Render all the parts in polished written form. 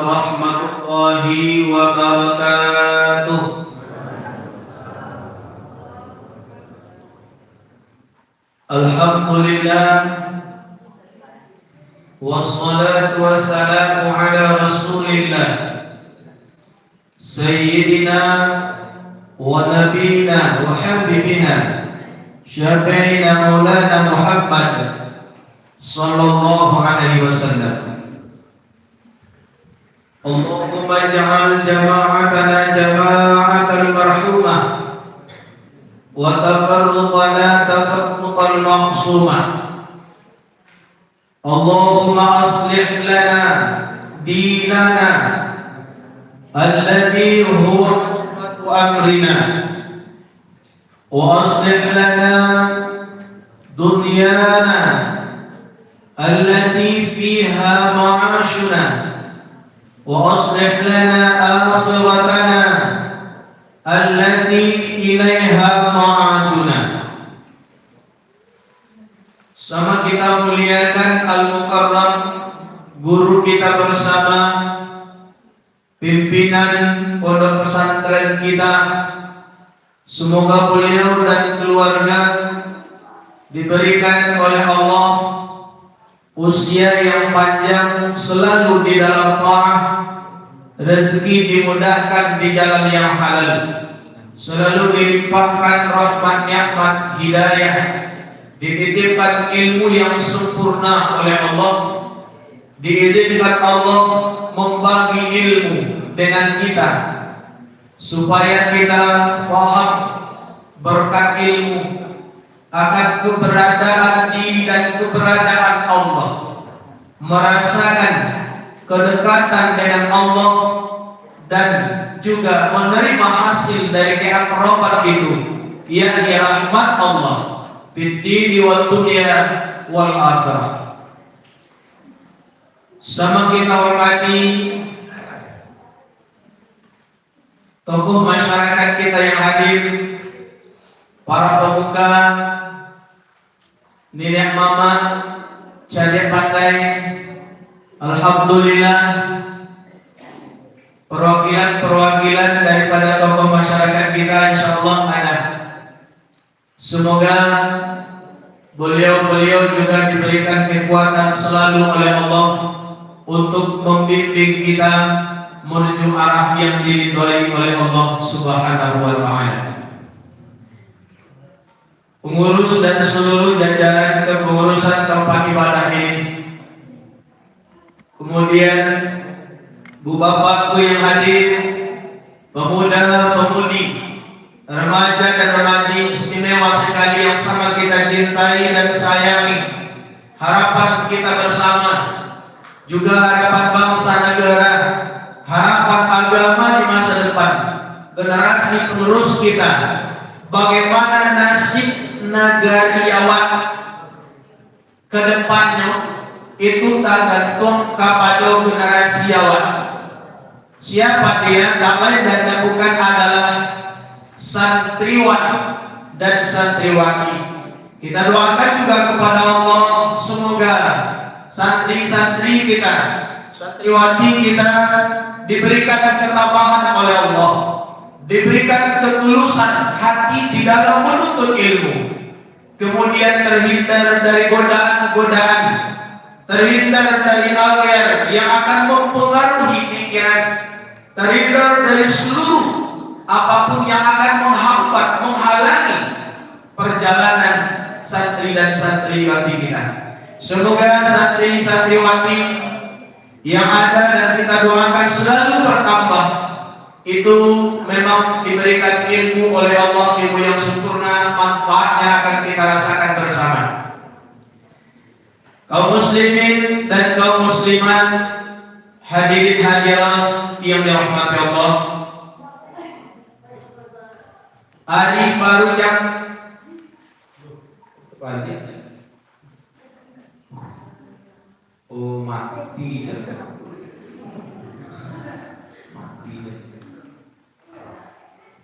warahmatullahi wabarakatuh. Alhamdulillah, wassalatu wassalamu ala rasulillah sayyidina wa nabiyina wa habibina syafi'ina maulana Muhammad sallallahu alaihi wasallam. Allahumma ja'al jama'atana jama'atal marhumah wa tafarruqana tafarruqal ma'sumah. Allahumma aslih lana dinana alladhi huwa uswatu amrina wa aslih lana dunyana allati fiha ma'ashuna wa aslih lana akhiratana allati ilaiha ma'aduna. Sama kita muliakan Al-Mukarram, guru kita bersama, pimpinan pondok pesantren kita. Semoga beliau dan keluarga diberikan oleh Allah usia yang panjang, selalu di dalam taat, rezeki dimudahkan di jalan yang halal, selalu dilimpahkan rahmat, nikmat, hidayah, dititipkan ilmu yang sempurna oleh Allah, diizinkan Allah membagi ilmu dengan kita supaya kita paham berkat ilmu akan keberadaan diri dan keberadaan Allah, merasakan kedekatan dengan Allah, dan juga menerima hasil dari keakraban itu, yakni rahmat Allah fid-dini wal dunya wal akhirah. Sama kita hormati tokoh masyarakat kita yang hadir, para pemuka, nenek mama, cadek pantai. Alhamdulillah, perwakilan daripada tokoh masyarakat kita insyaallah ada. Semoga beliau juga diberikan kekuatan selalu oleh Allah untuk membimbing kita menuju arah yang diridhai oleh Allah Subhanahu wa taala. Pengurus dan seluruh jajaran kepengurusan tempat ibadah ini, kemudian Bu Bapakku yang hadir, pemuda, pemudi, remaja dan remaji istimewa sekali yang sama kita cintai dan sayangi. Harapan kita bersama, juga harapan bangsa negara, harapan agama di masa depan, generasi penerus kita, bagaimana nasib nagariawan ke depannya itu tergantung kepada generasi awal. Siapa dia? Tak lain dan bukan adalah santriwan dan santriwati. Kita doakan juga kepada Allah, semoga santri-santri kita, santriwati kita diberikan ketabahan oleh Allah, diberikan ketulusan hati di dalam menuntut ilmu, kemudian terhindar dari godaan-godaan, terhindar dari awal yang akan mempengaruhi pikiran, terhindar dari seluruh apapun yang akan menghambat, menghalangi perjalanan santri dan santriwati kita. Semoga santri-santriwati yang ada dan kita doakan selalu bertambah, itu memang diberikan ilmu oleh Allah, ilmu yang sempurna, manfaatnya akan kita rasakan bersama. Kaum muslimin dan kaum muslimat, hadirin hadirat yang dirahmati Allah, hari baru yang mati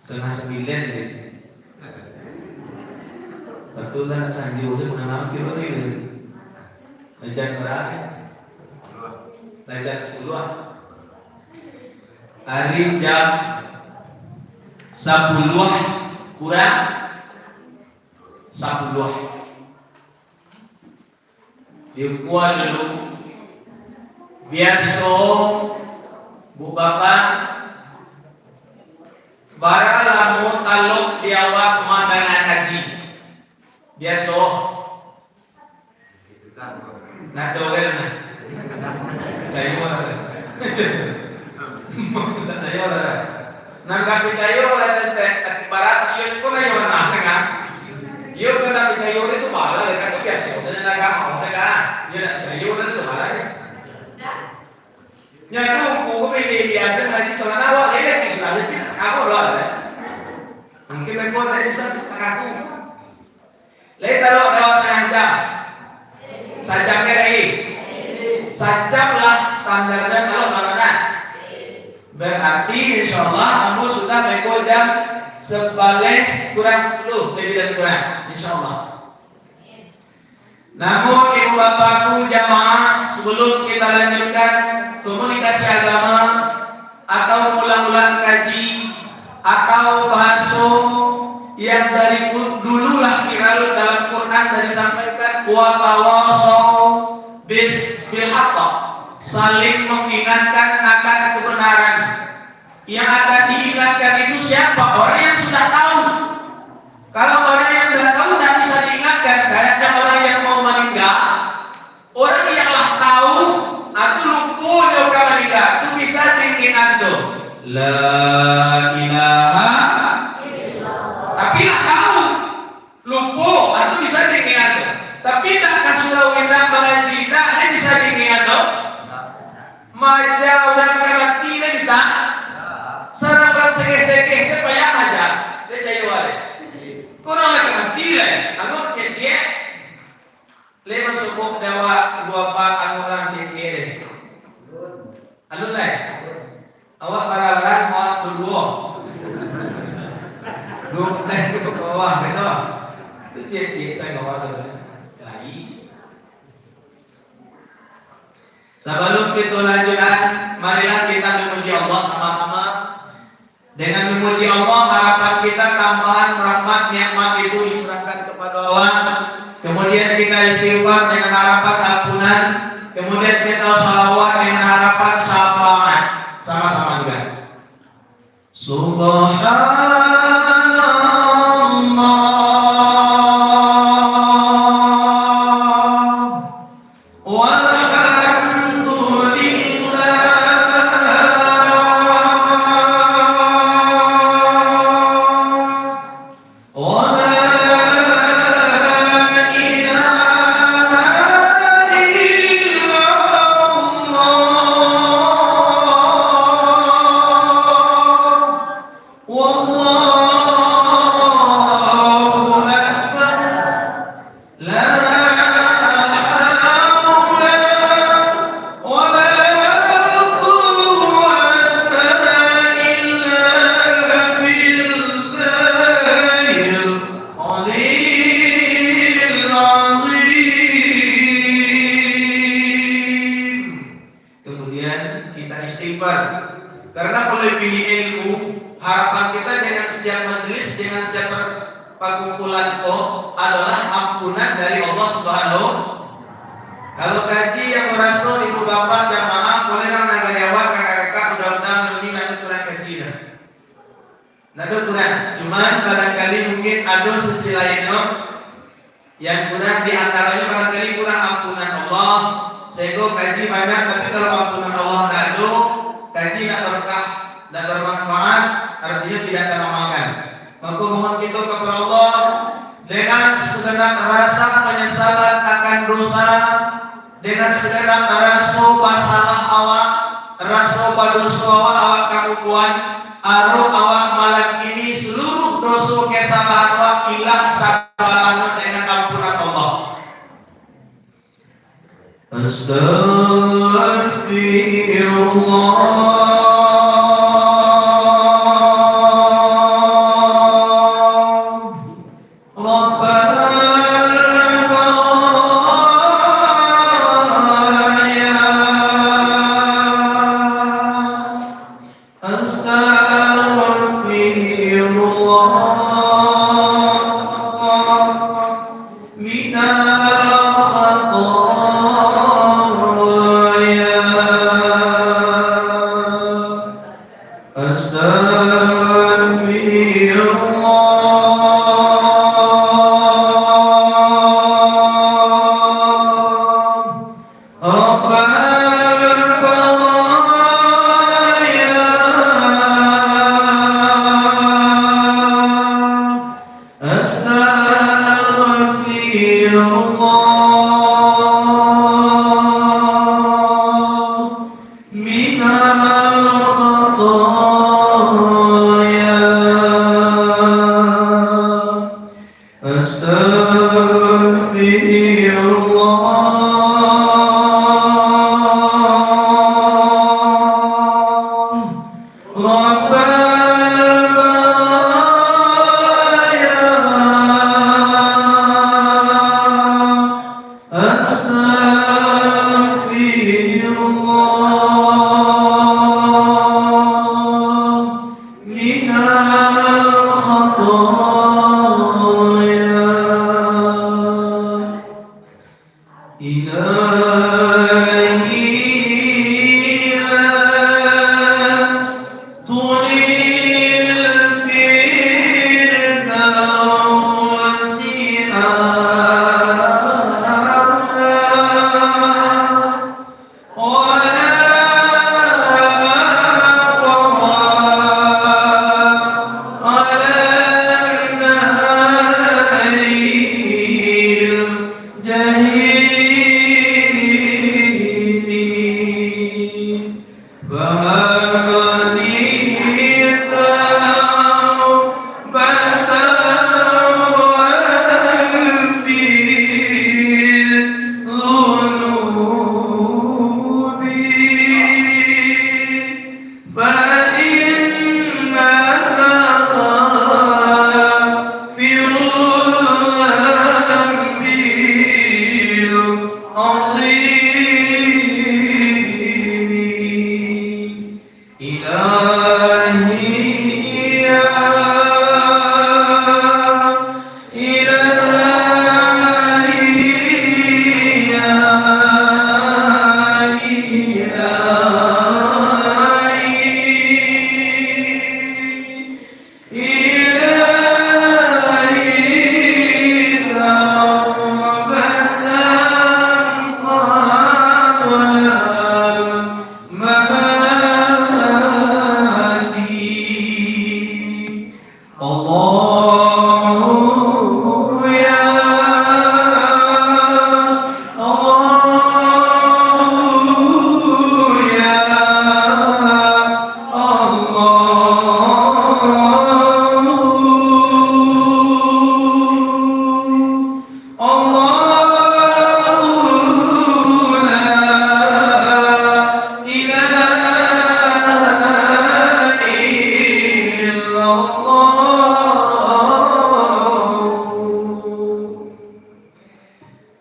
setengah 9 guys. Betul kan Sanji Uzi mengenal kilo ini. Lejan berapa? Lejan 10. hari jam 10 kurang 10 diukur dulu biasa bu bapak bara lamun taluk diawak makanan haji biasa nak dorel na cayo na cayo na nang kapicayo na sa barat yun ko na yun na nga yun ka na kapicayo nito bala ka biasa na nagamo sa ka yun na cayo na nito bala nya ko may biasa haji sa nawa lele kisah ako loh mungkin mereka ada bisa aku lain taruh dawa sajam lagi sajam lah standarnya kalau mana berarti insyaallah kamu sudah mengko jam sebalik kurang 10 lebih dan kurang insyaallah. Namun ibu bapakku jamaah sebelum kita lanjutkan komunikasi agama atau ulang-ulang kaji atau bahasa yang dari dulu lah viral dalam Quran dan disampaikan wa tawasau bil haqq saling mengingatkan akan kebenaran. Yang akan diingatkan itu siapa? Orang yang sudah tahu. Kalau orang yang sudah tahu tidak bisa diingatkan, kayaknya orang yang mau meninggal, orang yang lah tahu atau lupa juga meninggal itu bisa diingatkan tuh. La ilaha illallah. Tapi tak tahu, lupa atau bisa diingatkan. Tapi tak kasulau kita mengaji, tak bisa diingatkan. Maja udah mati tidak bisa. Serang sege-sege siapa yang aja? Dia cari wale. Kurang lagi mati lah. Anu cece, lima subuh dawa dua pak anu orang cece deh. Anu lah. Awak barang awak dulu. Lu naik ke bawah, gitu. Itu cece saya bawah dulu. Lagi. Sebelum kita lanjutkan, marilah kita memuji Allah sama-sama. Dengan memuji Allah, harapan kita tambahan rahmat nikmat itu dicurahkan kepada Allah. Kemudian kita istighfar dengan harapan ampunan. Kemudian kita shalawat dengan harapan syafaat. Sama-sama juga. Subhanallah. Karena melebihi ilmu, harapan kita dengan setiap majelis, dengan setiap perkumpulan adalah ampunan dari Allah Subhanahu. Kalau kaji yang merasa ibu bapak jamaah boleh nagariawan kakak-kakak mudah-mudahan ini nggak kurang kaji lah. Nggak kurang, cuman barangkali mungkin ada sisi lainnya yang kurang, diantaranya barangkali kurang ampunan Allah. Sehingga kaji banyak, tapi kalau ampunan Allah nggak ada, kaji tidak berkah dan bermanfaat, artinya tidak teramalkan. Maka mohon kita kepada Allah dengan segenap rasa penyesalan akan dosa, dengan segenap rasa masalah awak, rasa dosa awak kamu buat, aruh awak malam ini seluruh dosa kesalahan awak hilang sabaran dengan ampunan Allah. Astaghfirullah.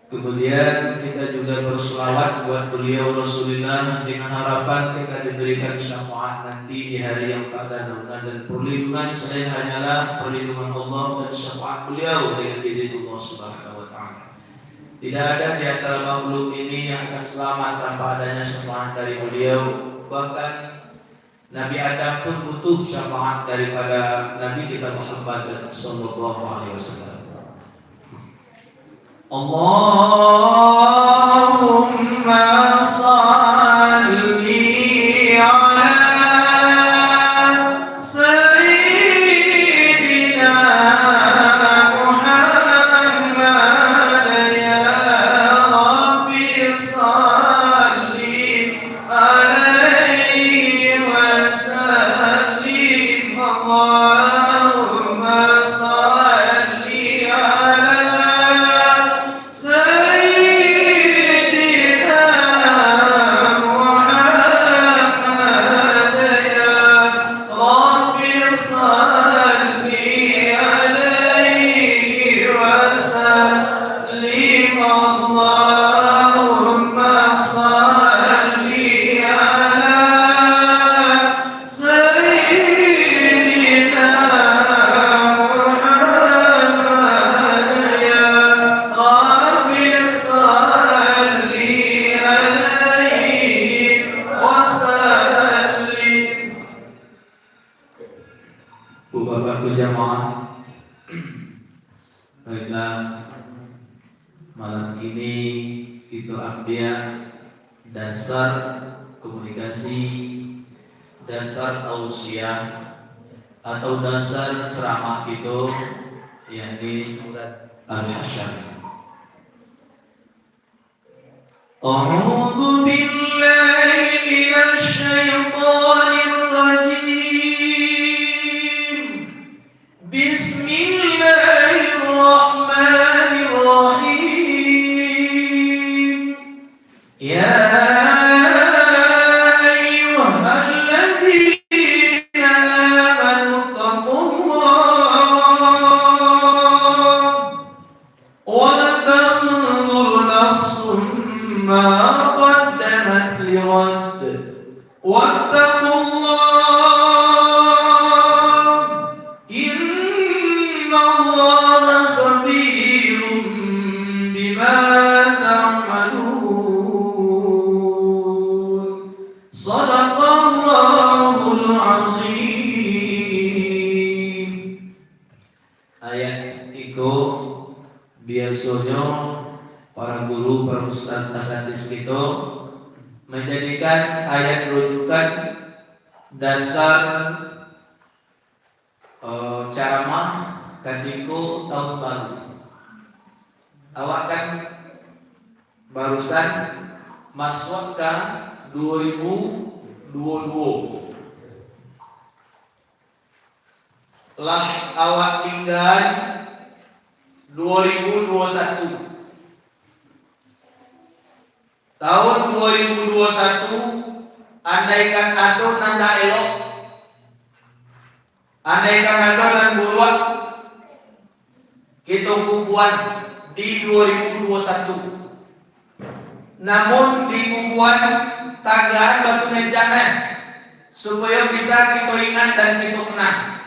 Kemudian kita juga berselawat buat beliau Rasulullah dengan harapan kita diberikan syafaat nanti di hari yang tak ada nama dan perlindungan selain hanyalah perlindungan Allah dan syafaat beliau dengan izin Allah Subhanahu wa taala. Tidak ada di antara makhluk ini yang akan selamat tanpa adanya syafaat dari beliau. Bahkan Nabi Adam pun butuh syafaat daripada Nabi kita Muhammad sallallahu alaihi wasallam. Allahumma salli ala sayyidina Muhammad ya Rabbi salli alaihi wa sallim. Allahumma salli ala Bapak-bapak jamaah, baiklah malam ini kita ambil dasar komunikasi, dasar tausiah atau dasar ceramah itu yang di surat Al-Hasyr. أعوذ بالله من الشيطان الرجيم بسم الله الرحمن الرحيم يا أيها الذين آمنوا اتقوا الله ولتنظر نفس ما قدمت لغد واتقوا الله إن الله خبير بما تعملون صدق الله العظيم. Ayat itu biasanya para guru, para ustaz asatidz itu menjadikan ayat rujukan dasar ceramah ketika tahun baru. Awak kan barusan masuk ke 2022. Lah awak tinggal 2021. Tahun 2021 andaikan ada nanda elok, andaikan ada nan buruak, kita kubuan di 2021. Namun di kubuan tagaan batu menjangan supaya bisa kita ingat dan kita kenang.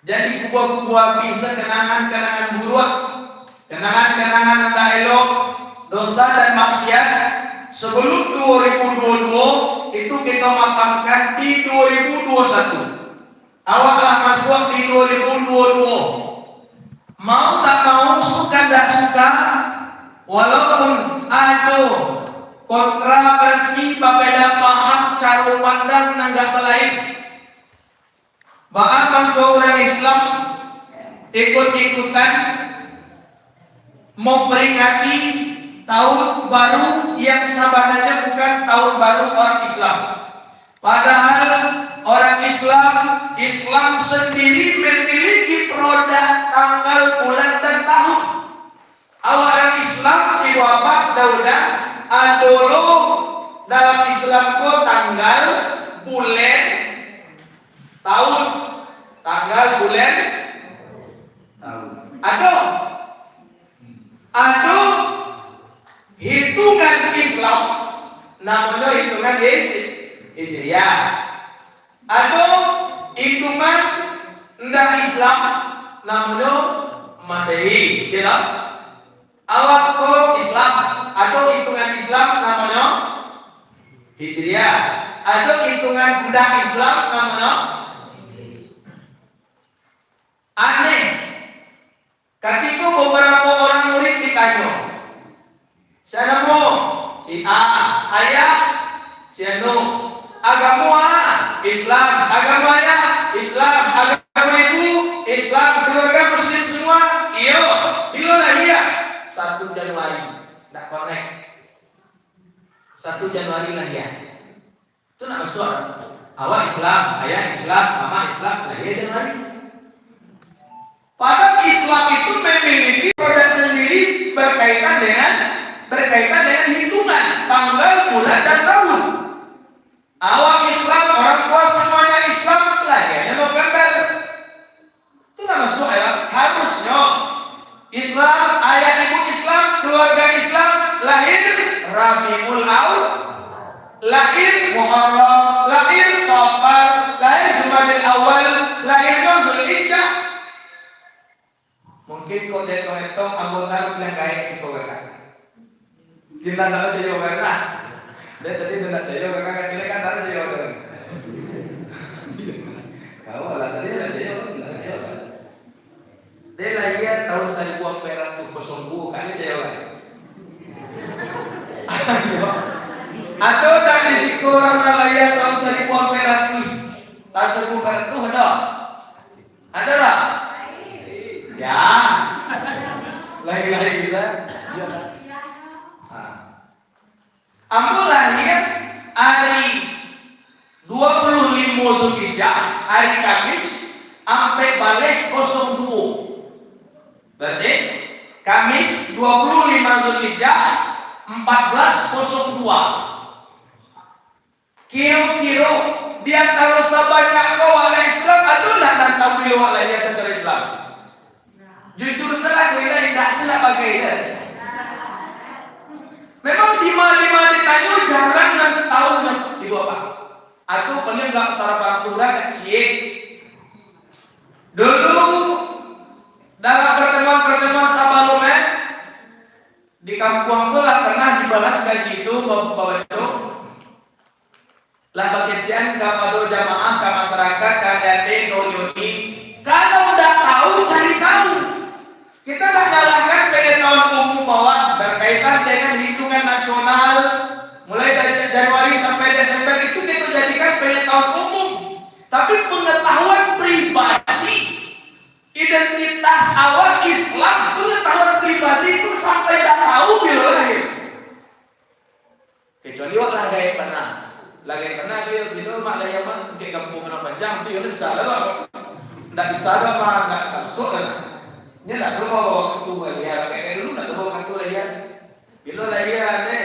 Jadi kubuah-kubuah bisa kenangan-kenangan buruak, kenangan-kenangan nanda elok, dosa dan maksiat sebelum 2022 itu kita makamkan di 2021. Awaklah masuk di 2022. Mau tak mau, suka tak suka, walaupun ada kontroversi berbeda paham cara pandang nanggap lain. Bahkan orang Islam ikut-ikutan memperingati tahun baru yang sebenarnya bukan tahun baru orang Islam. Padahal orang Islam sendiri memiliki produk tanggal, bulan dan tahun. Orang Islam di wabah daudah adolo dalam Islam ko tanggal, bulan, tahun, tanggal, bulan, tahun. Ada hitungan Islam namanya hitungan Hijriah. Ada hitungan ndak Islam namanya Masehi, tidak? Awak ko Islam, ada hitungan Islam namanya Hijriah. Ada hitungan ndak Islam namanya aneh. Ketika beberapa orang murid ditanya, siapa mu? Si A, ayah, si Anu, agama Islam, agama ayah Islam, agama ibu Islam, keluarga Muslim semua, iyo, ilolah iya. 1 Januari, tak connect. 1 Januari lah ya. Itu nak masuk. Awak Islam, ayah Islam, mama Islam, lahir Januari. Padahal Islam itu memiliki produk sendiri berkaitan dengan hitungan tanggal, bulan dan tahun. Awak Islam, orang tua semuanya Islam, lahirnya November. Itu nama soal harusnya Islam, ayah ibu Islam, keluarga Islam, lahir Rabiul Awal, lahir Muharram, lahir Safar, lahir Jumadil Awal, lahirnya Zulhijjah. Mungkin kau dia itu anggota bilang kayak si kau kakak. Kita tak tahu jauh karena dia tadi tidak jauh kakak kita kan tak jauh kan. Kau lah tadi tidak jauh. Dia lahir tahun 1400 kali jauh kan. Atau tak disiku orang lahir tahun 1400 tahun 1400 ada tak? Ya, lagi-lagi kita. Ambo lahir hari 25 Zulhijjah, hari Kamis, sampai balik 02. Berarti Kamis 25 Zulhijjah 1402. Kira-kira di antara sebanyak kawal Islam adalah dan tampil walainya secara Islam. Jujur salah kita tidak salah bagaimana. Memang di mana ditanya jarang dan tahu ibu apa. Atau paling enggak secara peraturan kecil. Dulu dalam pertemuan sebelumnya di kampung pula pernah dibahas kaji itu bahwa itu lah bagian kepada jamaah ke masyarakat KDT Tonyoni. Kalau udah tahu cari tahu. Kita tak nyalakan pengetahuan umum bahwa berkaitan dengan hitungan nasional mulai dari Januari sampai Desember itu kita jadikan pengetahuan umum. Tapi pengetahuan pribadi, identitas awal Islam, pengetahuan pribadi itu sampai tak tahu bila lahir. Kecuali waklah gaya pernah. Lagi pernah dia bila mak layak mak ke kampung Menang Panjang tu yang salah lah. Tak bisa dah mak tak masuk dah. Ni nak bawa kartu lahir, kayak dulu nak bawa kartu lahir. Bila lahir ni,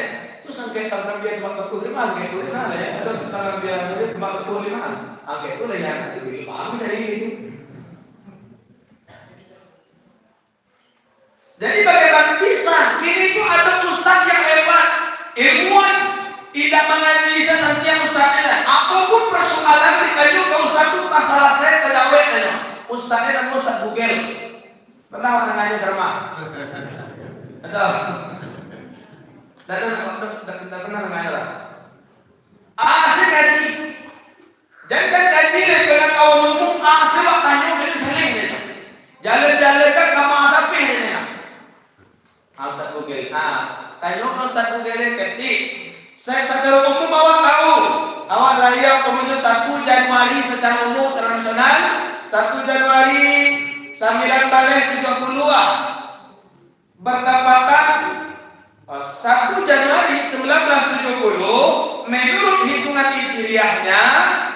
tu sampai tangan dia tempat kartu lima, kayak dulu lah ya. Ada tangan dia tempat kartu lima, angkat tu lahir. Itu paham cari itu. Jadi bagaimana bisa? Kini tu ada ustaz yang hebat, ilmuwan. Tidak mengaji sesantian ustaznya. Apapun persoalan ditanya ke ustaz itu tak salah saya terjawab saja. Ustaznya dan ustaz Google. Pernah orang ngaji serma? Ada. Tidak pernah ngaji lah. Asik kaji. Jangan kaji dengan kawan umum. Asik waktunya jadi jalan saja. Jalan-jalan kan kamu asapi saja. Ustaz Google. Tanya ke ustaz Google ketik. Saya secara umum awak tahu, awak raya pemilu 1 Januari secara umum secara nasional, 1 Januari 9 balik 70 bertepatan 1 Januari 1970 menurut hitungan hijriahnya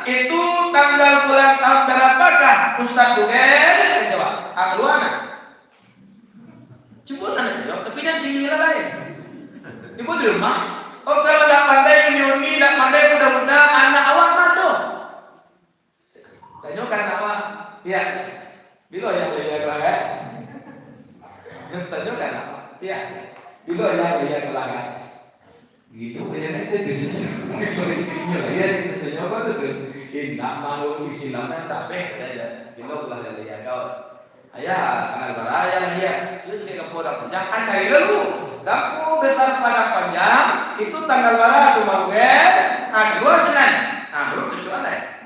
itu tanggal bulan tahun berapakah? Ustaz Google jawab. Akluana. Coba nak jawab, tapi jangan tinggi lain. Ibu di rumah. Oh kalau tak pandai Yuni, tak pandai mudah-mudahan anak awak madu. Tanyakan awak, ya. Bila yang dia kelakar? Tanyakan awak, ya. Bila yang dia kelakar? Gitu aja nanti dia tanya apa tu? Indah malu Islamnya tak beh. Bila kelakar dia kau. Ayah, tanggal beraya lah ya. Itu sedikit kapolda panjang. Cari dulu. Kamu besar pada panjang itu tanggal berapa tu Mabel? Kedua Senin. Baru cucu ada.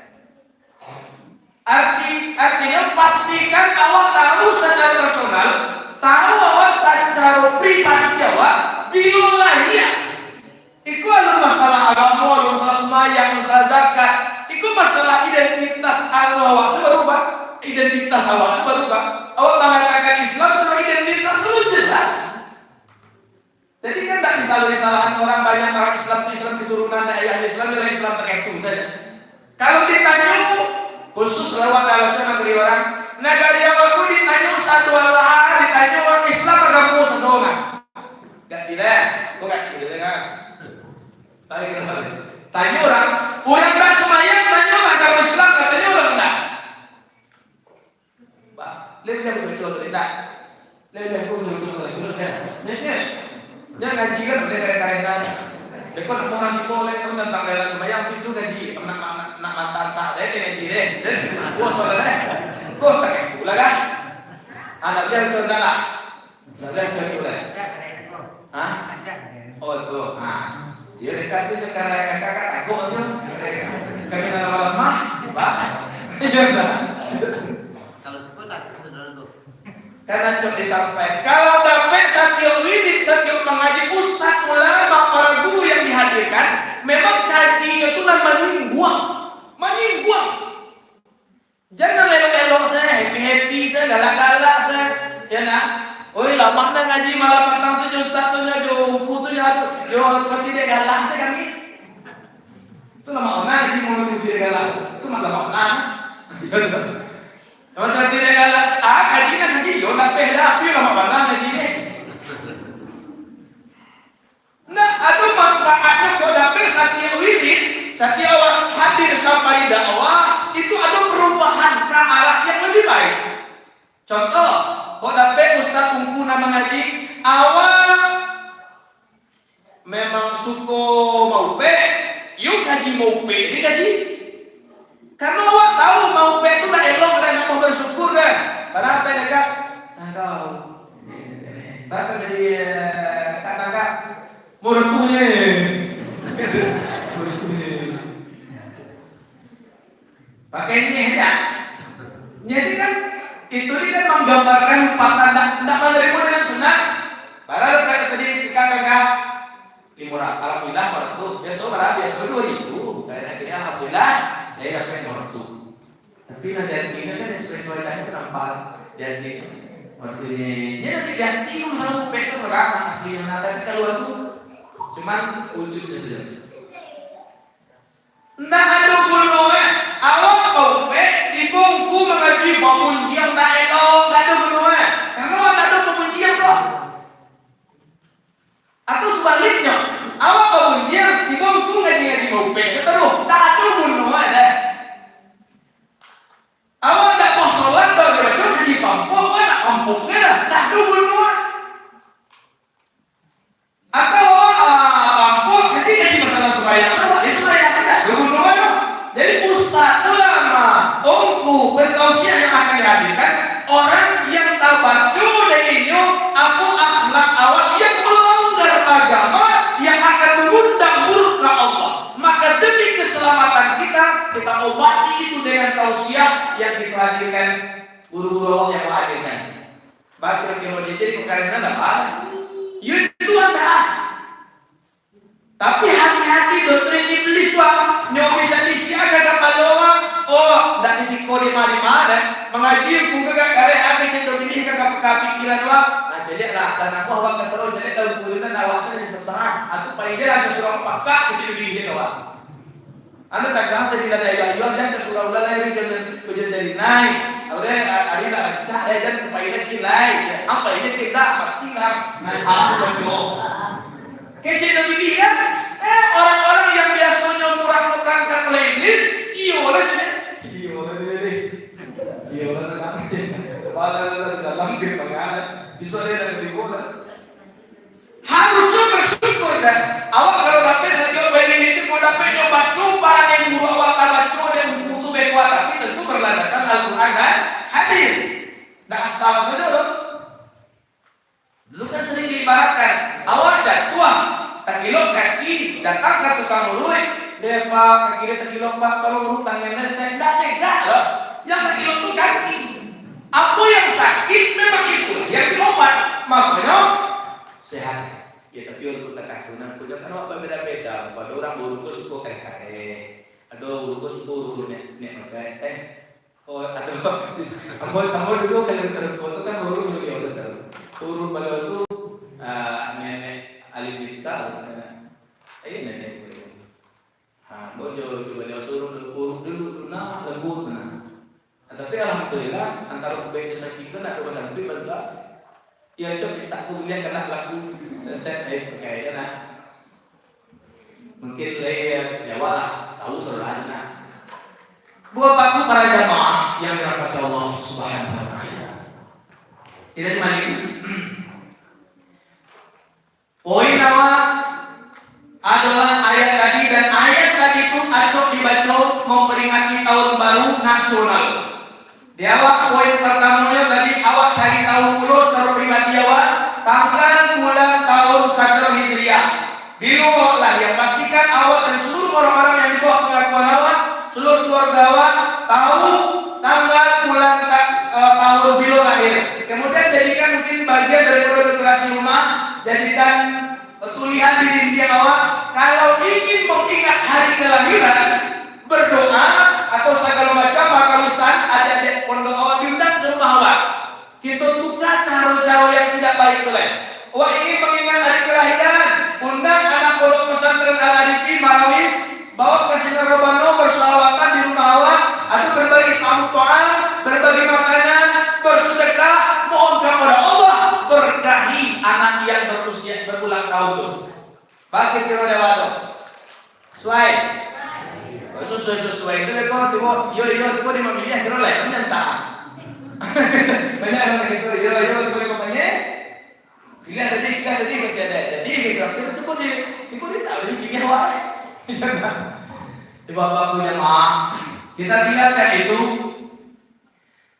Artinya pastikan awak tahu secara personal, tahu awak secara pribadi awak bila lahir. Itu adalah masalah agama, masalah sembahyang, masalah zakat. Itu masalah identitas awak seberubah. Identitas awak seberubah. Awak mengatakan Islam sebagai identitas itu jelas. Jadi kan tak bisa disalahan orang banyak orang Islam keturunan ayah Islam nilai Islam terkaitu saja. Kalau ditanya khusus lewat dalam negeri orang negara yang aku ditanya satu Allah ditanya orang Islam agama satu orang. Gak tidak, kok gak tidak kan? Tanya kenapa? Tanya orang tak semayang tanya agama Islam katanya orang enggak. Pak, lebih dari betul tidak. Lebih dari betul kan? Jangan gaji kan udah keren-kerenan. Dekon mohon boleh pun tentang daerah sembahyang itu gaji nak mantap deh gaji deh. Gua saudara deh. Gua tak itu lah kan. Anak dia contoh lah. Anak dia contoh lah. Hah? Oh tuh. Dia dekat itu sekarang kakak aku tu. Kami nak lama, bah. Iya dah. Kalau cukup tak tu. Karena cok disampaikan kalau dapat setiap wirid setiap mengaji ustaz ulama para guru yang dihadirkan memang kajinya itu menyinggung jangan elok-elok saya happy saya galak-galak saya ya nak oi lama nak ngaji malah petang tu ustaz tu nya jo putu nya jo kalau tidak galak saya kami. Itu lama orang ini mau tidak galak. Itu mah lama orang. Kalau tidak galak, kaji yo nak pehda api lama orang kaji ni. Nah, atau manfaatnya kalau dapat setiap wirid, setiap orang hadir sampai dakwah itu ada perubahan ke arah yang lebih baik. Contoh, kalau dapat Ustaz Ungku nama ngaji, awal memang suko mau pe, yuk kaji mau pe, dikaji. Karena awak tahu mau pe itu dah elok dan mau bersyukur dah. Padahal pe dekat, tahu. Bahkan jadi kata-kata muridnya, pakai ini ya. Jadi kan itu dia kan menggambarkan patah tidak menerima dengan senang. Padahal tadi kakak limuran, alhamdulillah mertu. Besok biasa 2.000. Akhirnya alhamdulillah saya dapat mertu. Tapi nanti ini kan spesialitasnya kenapa jadi mertu ini. Dia nanti ganti masalah upek itu orang asli yang ada di keluar tuh. Cuman wujudnya saja. Nah ada gunanya. Awak kau dibungku mengaji pemujian tak elok, tak ada gunanya. Karena tak ada pemujian kok. Atau sebaliknya, awak pemujian dibungku ngaji pemujian terus tak ada gunanya. Awak tak mau sholat tak baca ngaji pampuk, nak pampuknya tak ada gunanya. Atau pampuk jadi masalah supaya tidak ada gunanya. Jadi ustaz ulama, ongku bertausiah yang akan dihadirkan orang yang tabacu dengan apa akhlak awak yang melanggar agama yang akan mengundang murka Allah. Maka demi keselamatan kita obati itu dengan tausiah yang kita hadirkan guru-guru Allah yang hadirkan. Bahkan kalau dia jadi perkara tidak apa, itu ada. Tapi hati-hati doktrin iblis wah, nyo bisa disiaga kepada orang. Oh, tidak disiko di mana-mana. Mengaji pun kagak kare ada cendol ini kagak pikiran wah. Nah jadi lah dan aku awak keseru jadi tahu kulinan awasnya sesetengah. Atau paling dia ada surau pakak kecil di dia wah. Anda tak kah tadi ada ayo dan ke surau lalai jangan dari naik. Oleh hari tak acak dan kepada kilai. Apa ini kita mati lah. Nah aku baca. Kecil lebih kan? Orang-orang yang biasanya murah keberangkat lendis, iyo lah jadi, iyo lah dalam, dalam di pengalat, bisa ada di bola. Harusnya bersyukur dan awak kalau dapat setiap bayi itu kau dapat nyoba coba yang guru awak tabaco dan butuh bekuat tapi tentu berlandasan Al-Quran dan hadir. Tak asal saja dong. Dulu kan sering diibaratkan awak jatuh tak kilo kaki datang ke tukang urut dia pak kaki dia tak kilo pak kalau urut tangannya tidak cegah loh yang tak kilo itu kaki apa yang sakit memang itu yang diobat makanya sehat ya tapi urut tak kakunan punya kan apa beda-beda pada orang urut suka kare-kare ada urut suka urut nek oh ada ambil dulu kalau terfoto kan urut dulu terus urut pada itu nenek alim diskal, ayo nenek boleh. Bojo coba dia suruh urut dulu, nah lembut nah. Tapi alhamdulillah antara kebaiknya sakitan ada bahasa itu bantu. Ya coba kita kuliah kena laku step pakai nah. Mungkin leh Jawa lah tahu serana. Buat aku para jamaah yang dirahmati Allah Subhanahu wa taala. Tidak dimana poin awal adalah ayat tadi dan ayat tadi itu acok dibaca memperingati tahun baru nasional. Di awal poin pertamanya tadi awak cari tahu dulu secara pribadi awak tanggal bulan tahun Syawal Hijriah. Bila lah yang pastikan awak dan seluruh orang-orang yang dibawa pengakuan awak, seluruh keluarga awak tahu tanggal bulan tahun bila lahir. Kemudian jadikan mungkin bagian daripada dekorasi rumah. Jadikan tulisan di dinding awak kalau ingin mengingat hari kelahiran berdoa atau segala macam makalusan adik-adik pondok awak diundang ke rumah awak. Kita tukar cara-cara yang tidak baik itu lain. Awak ingin mengingat hari kelahiran, undang anak Bakit kira dewa to? Sesuai. Oh, sesuai. Sesuai kok yo tiba di mamilya kira lain nyanta. Banyak orang gitu yo tiba mamilya. Pilih tadi kecede. Jadi kita tiba di tahu di pilih wae. Bapak punya maaf. Kita tinggalkan itu.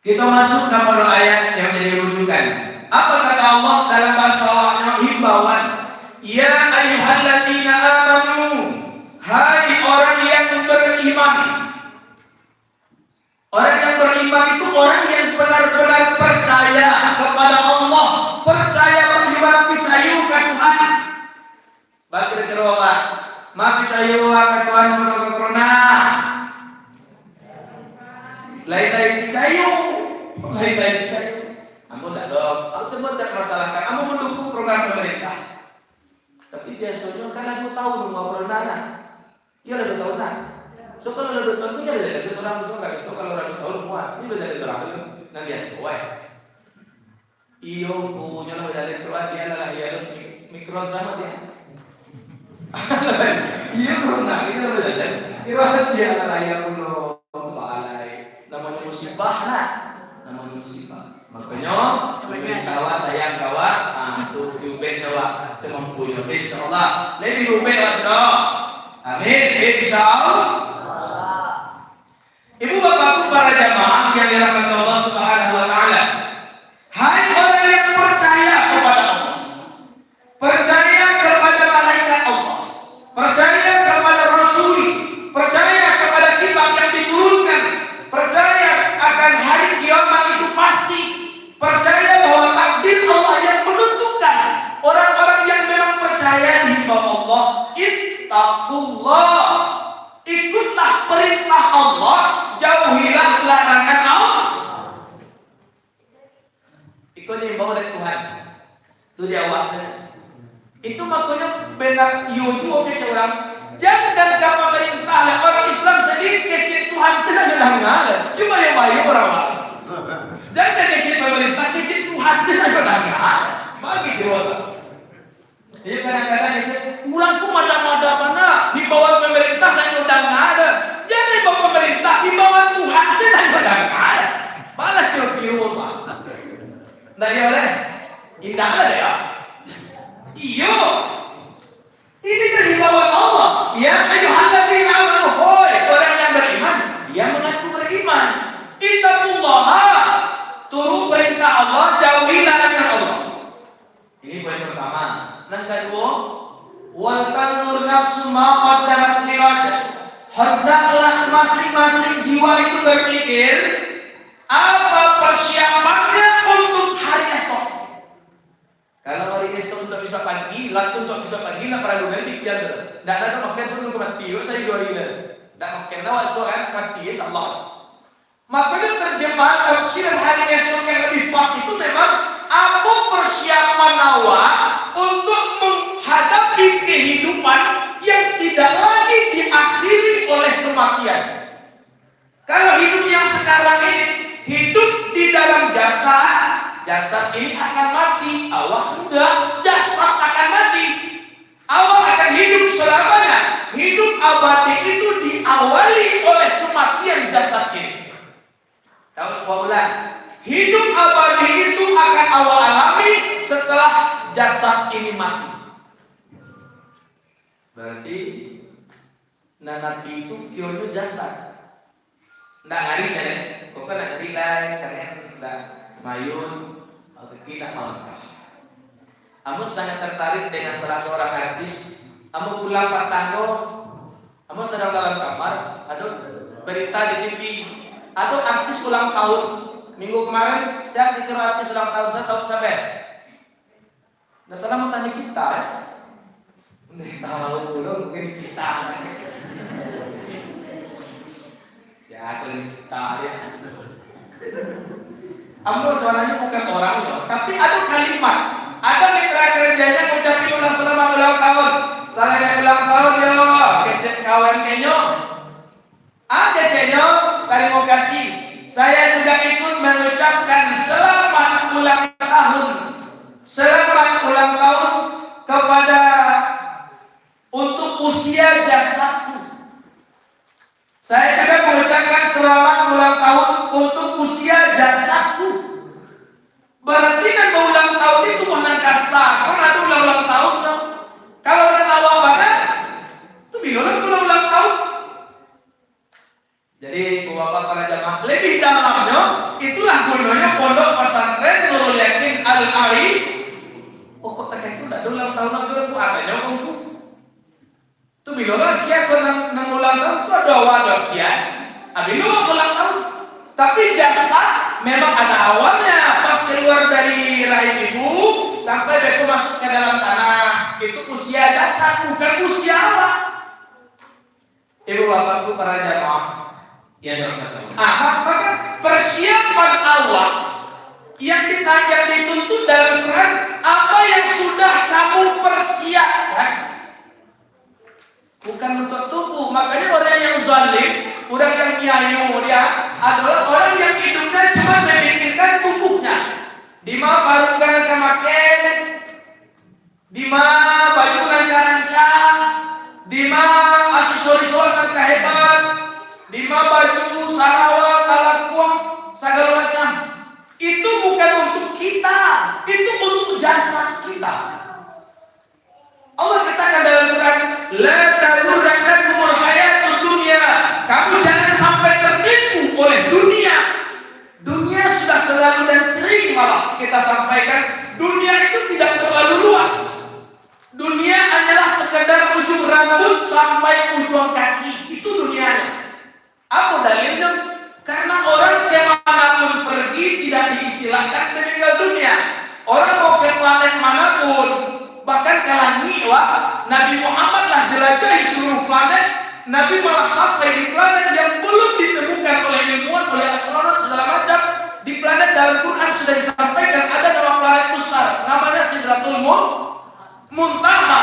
Kita masuk kepada ayat yang menjadi rujukan. Apa kata Allah dalam bahasa Allahnya himbauan? Ya ayyuhalladzina amanu, hai orang yang beriman. Orang yang beriman itu orang yang benar-benar percaya kepada Allah, percaya bagaimana percaya ke Tuhan. Bakir kerola, ma percaya ke Tuhan corona. Lain-lain percaya. Kamu tidak dong, aku tidak masalahkan. Kamu mendukung program pemerintah. Tapi biasanya kan aku tahu mau program. Iya udah tahu kan. So kalau udah tahu kan jadi seorang nggak bisa kalau udah tahu semua. Ini udah jadi seorang nanti ya sesuai. Iyo punya lah jadi keluar dia lah ya harus mikron sama dia. Iya corona ini udah jadi. Kira dia lah ya puno balai. Namanya musibah nak. Namanya musibah. Makanya pemerintah sayang kawan, untuk diubah kawan semampunya. Insyaallah lebih diubah sudah. Amin. Insyaallah. Ibu bapakku para jamaah yang dirahmati Allah Subhanahu wa taala. Hai orang yang percaya kepada Allah. Percaya kepada malaikat Allah. Percaya kepada Rasul. Percaya kepada kitab yang diturunkan. Percaya akan hari kiamat itu pasti. Percaya bahwa takdir Allah yang menentukan. Orang-orang yang memang percaya dihimbau Allah, ittaqullah. Ikutlah perintah Allah, jauhilah larangan Allah. Ikut dihimbau oleh Tuhan. Itu dia awak sana. Itu makanya benar itu oke orang. Jangan ke pemerintah lah orang Islam sendiri kecil Tuhan sudah ada. Cuma yang bayu orang. Jangan kecil pemerintah kecil Tuhan sudah ada. Bagi dia. Jadi kadang-kadang itu ulangku mada-mada mana himbauan pemerintah dan udah nggak ada. Jangan himbauan pemerintah, himbauan Tuhan sudah nggak ada. Malah kira-kira apa? Nggak ya oleh, indah lah ya. Iyo. Ini kan himbauan Allah. Ya ayyuhalladzina amanu, hoi orang yang beriman, dia mengaku beriman. Ittaqullaha, turut perintah Allah, jauhi larangan Allah. Ini poin pertama. Dan kedua, wal tanzur nafsu ma qaddamat lighad. Hendaklah masing-masing jiwa itu berpikir apa persiapannya untuk hari esok. Kalau hari esok untuk besok pagi, lalu untuk besok pagi nak pada dunia ini pian tu. Dak ada makan sebelum mati, saya 2 hari dah. Dak makan awak esok kan mati insyaallah. Makanya terjemahan tafsiran hari esok yang lebih pas itu memang apa persiapan awak untuk menghadapi kehidupan yang tidak lagi diakhiri oleh kematian. Kalau hidup yang sekarang ini hidup di dalam jasad ini akan mati, awak enggak, jasad akan mati. Awak akan hidup selamanya. Hidup abadi itu diawali oleh kematian jasad ini. Tahu ulang. Hidup abadi itu akan awak alami setelah jasad ini mati. Berarti nanti itu kionya jasad. Nggak ngari kan? Kok nak ngari lah, kalian nggak mayun atau kita malangkah. Kamu sangat tertarik dengan salah seorang artis. Kamu pulang Pak Tanggo, kamu sedang dalam kamar, aduh berita di TV, aduh artis ulang tahun. Minggu kemarin saya pikir artis ulang tahun, saya tahu siapa? Nah salah mau tanya kita ya. Tahu dulu mungkin kita. Ya kalau kita ya. Ambo suaranya bukan orangnya, tapi ada kalimat. Ada mitra kerjanya ngucapin ulang selamat ulang tahun. Selamat ulang tahun yo, kecek kawan kenyo. Keceknya terima kasih. Saya juga ikut mengucapkan selamat ulang tahun. Selamat ulang tahun kepada Jadi bapak para jamaah lebih dalamnya itulah gunanya pondok pesantren Nurul Yakin Al Arif. Pokok tak itu dah ulang tahun aku ada jawabku. Tu bila lagi aku nang ulang tahun tu ada wadah kia. Abilo ulang tahun. Tapi jasa memang ada awalnya pas keluar dari rahim ibu sampai beku masuk ke dalam tanah itu usia jasa bukan usia awal. Ibu bapakku para jamaah. Ya, maka persiapan awal yang dituntut dalam Quran apa yang sudah kamu persiapkan bukan untuk tubuh. Makanya orang yang zalim, orang yang nyayu dia adalah orang yang hidupnya cuma memikirkan tubuhnya. Di mana baru kena kemaken, di mana baju nan rancang, di mana aksesoris nan hebat, di mana baju sarawak talakuang segala macam. Itu bukan untuk kita, itu untuk jasa kita. Allah katakan dalam Quran, la taghurrannakumul hayatud dunya. Kamu jangan sampai tertipu oleh dunia. Dunia sudah selalu dan sering malah kita sampaikan, dunia itu tidak terlalu luas. Dunia hanyalah sekedar ujung rambut sampai ujung kaki. Itu dunianya. Apa dalilnya? Karena orang kemanapun pergi tidak diistilahkan meninggal dunia. Orang mau ke planet manapun, bahkan kalani Nabi Muhammad lah jelajahi seluruh planet. Nabi malah sampai di planet yang belum ditemukan oleh ilmuwan, oleh astronom segala macam. Di planet dalam Quran sudah disampaikan ada nama planet besar, namanya Sidratul Muntaha.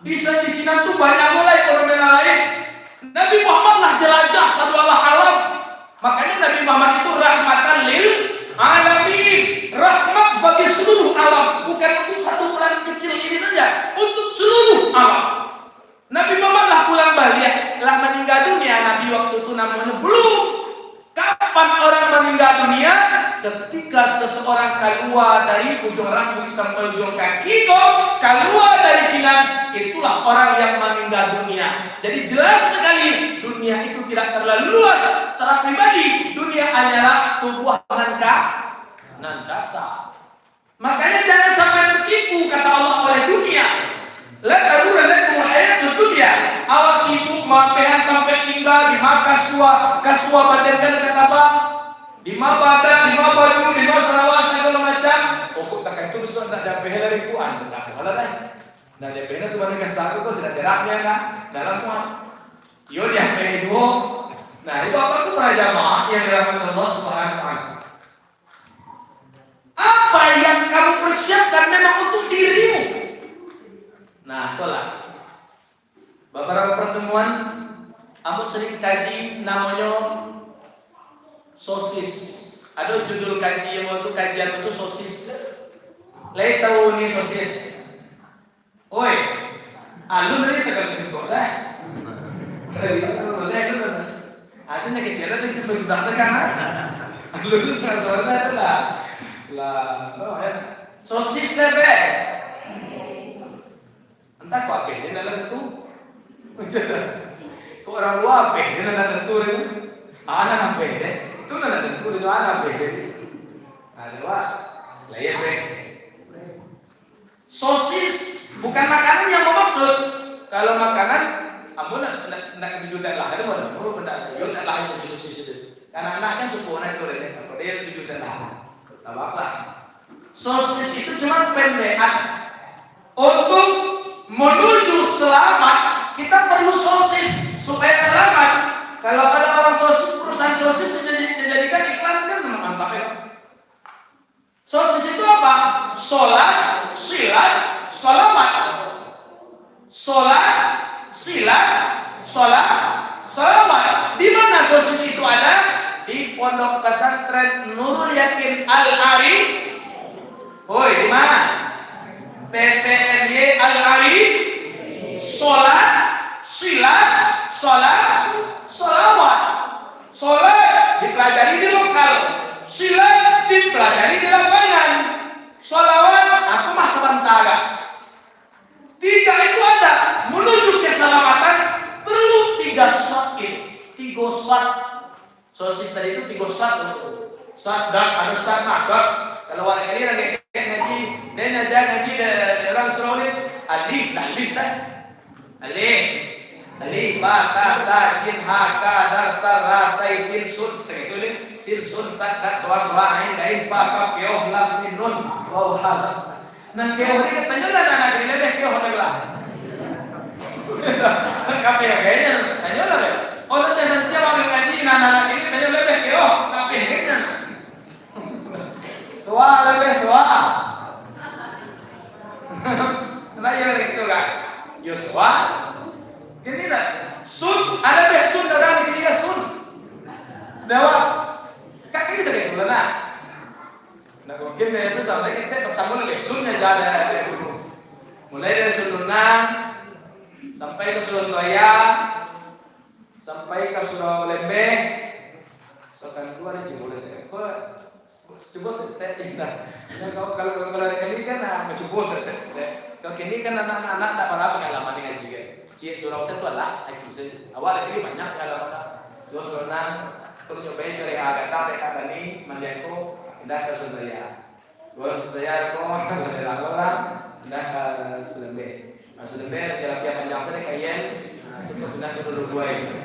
Di sana tuh banyak mulai fenomena lain. Nabi Muhammad lah jelajah satu alam. Makanya Nabi Muhammad itu rahmatan lil alamin, rahmat bagi seluruh alam, bukan untuk satu planet kecil ini saja, untuk seluruh alam. Nabi Muhammad lah pulang balik, lah meninggal dunia. Nabi waktu itu namanya belum. Kapan orang meninggal dunia? Ketika seseorang keluar dari ujung rambut sampai ujung kaki, keluar dari sini, itulah orang yang meninggal dunia. Jadi jelas sekali dunia itu tidak terlalu luas. Secara pribadi, dunia hanyalah tubuh nan kasar. Makanya jangan sampai tertipu kata Allah oleh dunia. La taghurrannakumul hayatud dunya. Awak sibuk mapehan sampai tinggal di kasua badan kata apa? Di badan, di baju, di sarawak segala macam. Pokok tak itu bisa tak ada behel dari kuan, tak ada lah. Nah dia behel tu mana kasar tu sudah seraknya kan dalam kuan. Yo dia behel. Nah itu apa tu para jamaah yang dirahmati Allah Subhanahu wa taala. Apa yang kamu persiapkan memang untuk dirimu. Nah, itulah. Beberapa pertemuan, aku sering kaji namanya sosis. Ada judul kaji yang waktu kajian itu sosis. Lai tahu ni sosis. Oi, alun dari tekan kau saya. Ada nak kecil ada yang sudah sekarang. Alun itu sekarang ada lah, sosis lebe. Entah kok apa dia nak tentu. Kok orang luar apa dia nak tentu ni? Anak apa dia? Itu nak tentu dia anak apa dia? Ada wah, layak be. Sosis bukan makanan yang bermaksud. Kalau makanan, amun nak kejutan lah, ada mana? Oh benda, yo tak lah sosis itu. Karena anak kan suku anak itu deh, kalau dia kejutan lah, tak apa. Sosis itu cuma pendekan untuk menuju selamat. Kita perlu sosis supaya selamat. Kalau ada orang sosis, perusahaan sosis dijadikan iklan kan mantap ya. Sosis itu apa? Sholat, silat, selamat. Sholat, silat, selamat. Di mana sosis itu ada? Di Pondok Pesantren Nurul Yakin Al Arif. Woi, di mana? PPNY Al Arif. Sholat, silat, sholawat. Sholat dipelajari di lokal, silat dipelajari di lapangan, sholawat aku mah sementara. Tiga itu ada. Menuju keselamatan perlu 3 shot. Sosis tadi itu 3 sat ada sat nakak. Kalau orang kali lagi ngaji, dia ngaji orang Surau ni alif dah. Alif ba ta sa jim ha ka dar sa ra sai sin sun itu ni sin sun sat dat dua suara ain pa ka kyo lam min nun wa ha. Nan kyo ni katanya lah anak ini lebih kyo lah. Kape kayaknya tanya lah be. Oh setiap orang ngaji anak ini tanya lebih kyo kape kayaknya. Lebih suara. Nah ya itu kan. Yo suara. Gini dah, sun ada be sun ada di sini sun. Dewa, kaki kita gitu lah. Nah mungkin biasa sampai kita pertama lagi sunnya jadi dulu. Mulai dari sun Lunang sampai ke Sun Toya, sampai ke Surau Lembeh. Sokan dua ni jempol saya. Coba step ini dah. Kalau kali kan mencoba step. Kalau kini kan anak-anak tak pernah pengalaman dengan juga. Cik surau saya tu adalah itu saja. Awal lagi banyak pengalaman. Dua Lunang, terus nyobain dari Agatha dekat tadi, Mandiako, pindah ke Sundaraya. Dua Sundaraya itu dari Langora, pindah ke Sulembe. Sulembe ada jalan panjang saya kayen, sudah sudah dua ini.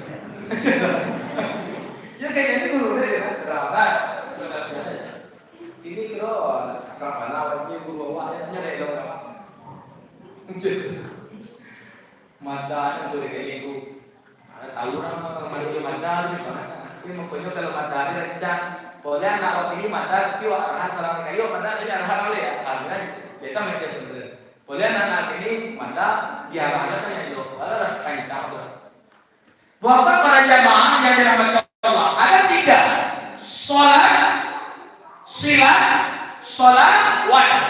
Ya kayak ini dulu deh, berapa? Sudah. Ini kira kapan awalnya guru awalnya dari berapa? Madaan itu kayak itu. Tahu nama manusia madaan di mana? Ini mempunyai dalam madaan ini rencang. Pokoknya anak waktu ini madaan, tapi arahan salah kayu madaan ini arahan oleh ya. Karena kita mereka sendiri. Pokoknya anak ini madaan diarahkan kan yang itu. Ada rencang so. Bapak para jamaah yang dirahmati Allah, ada 3: sholat, silat, sholat wajib.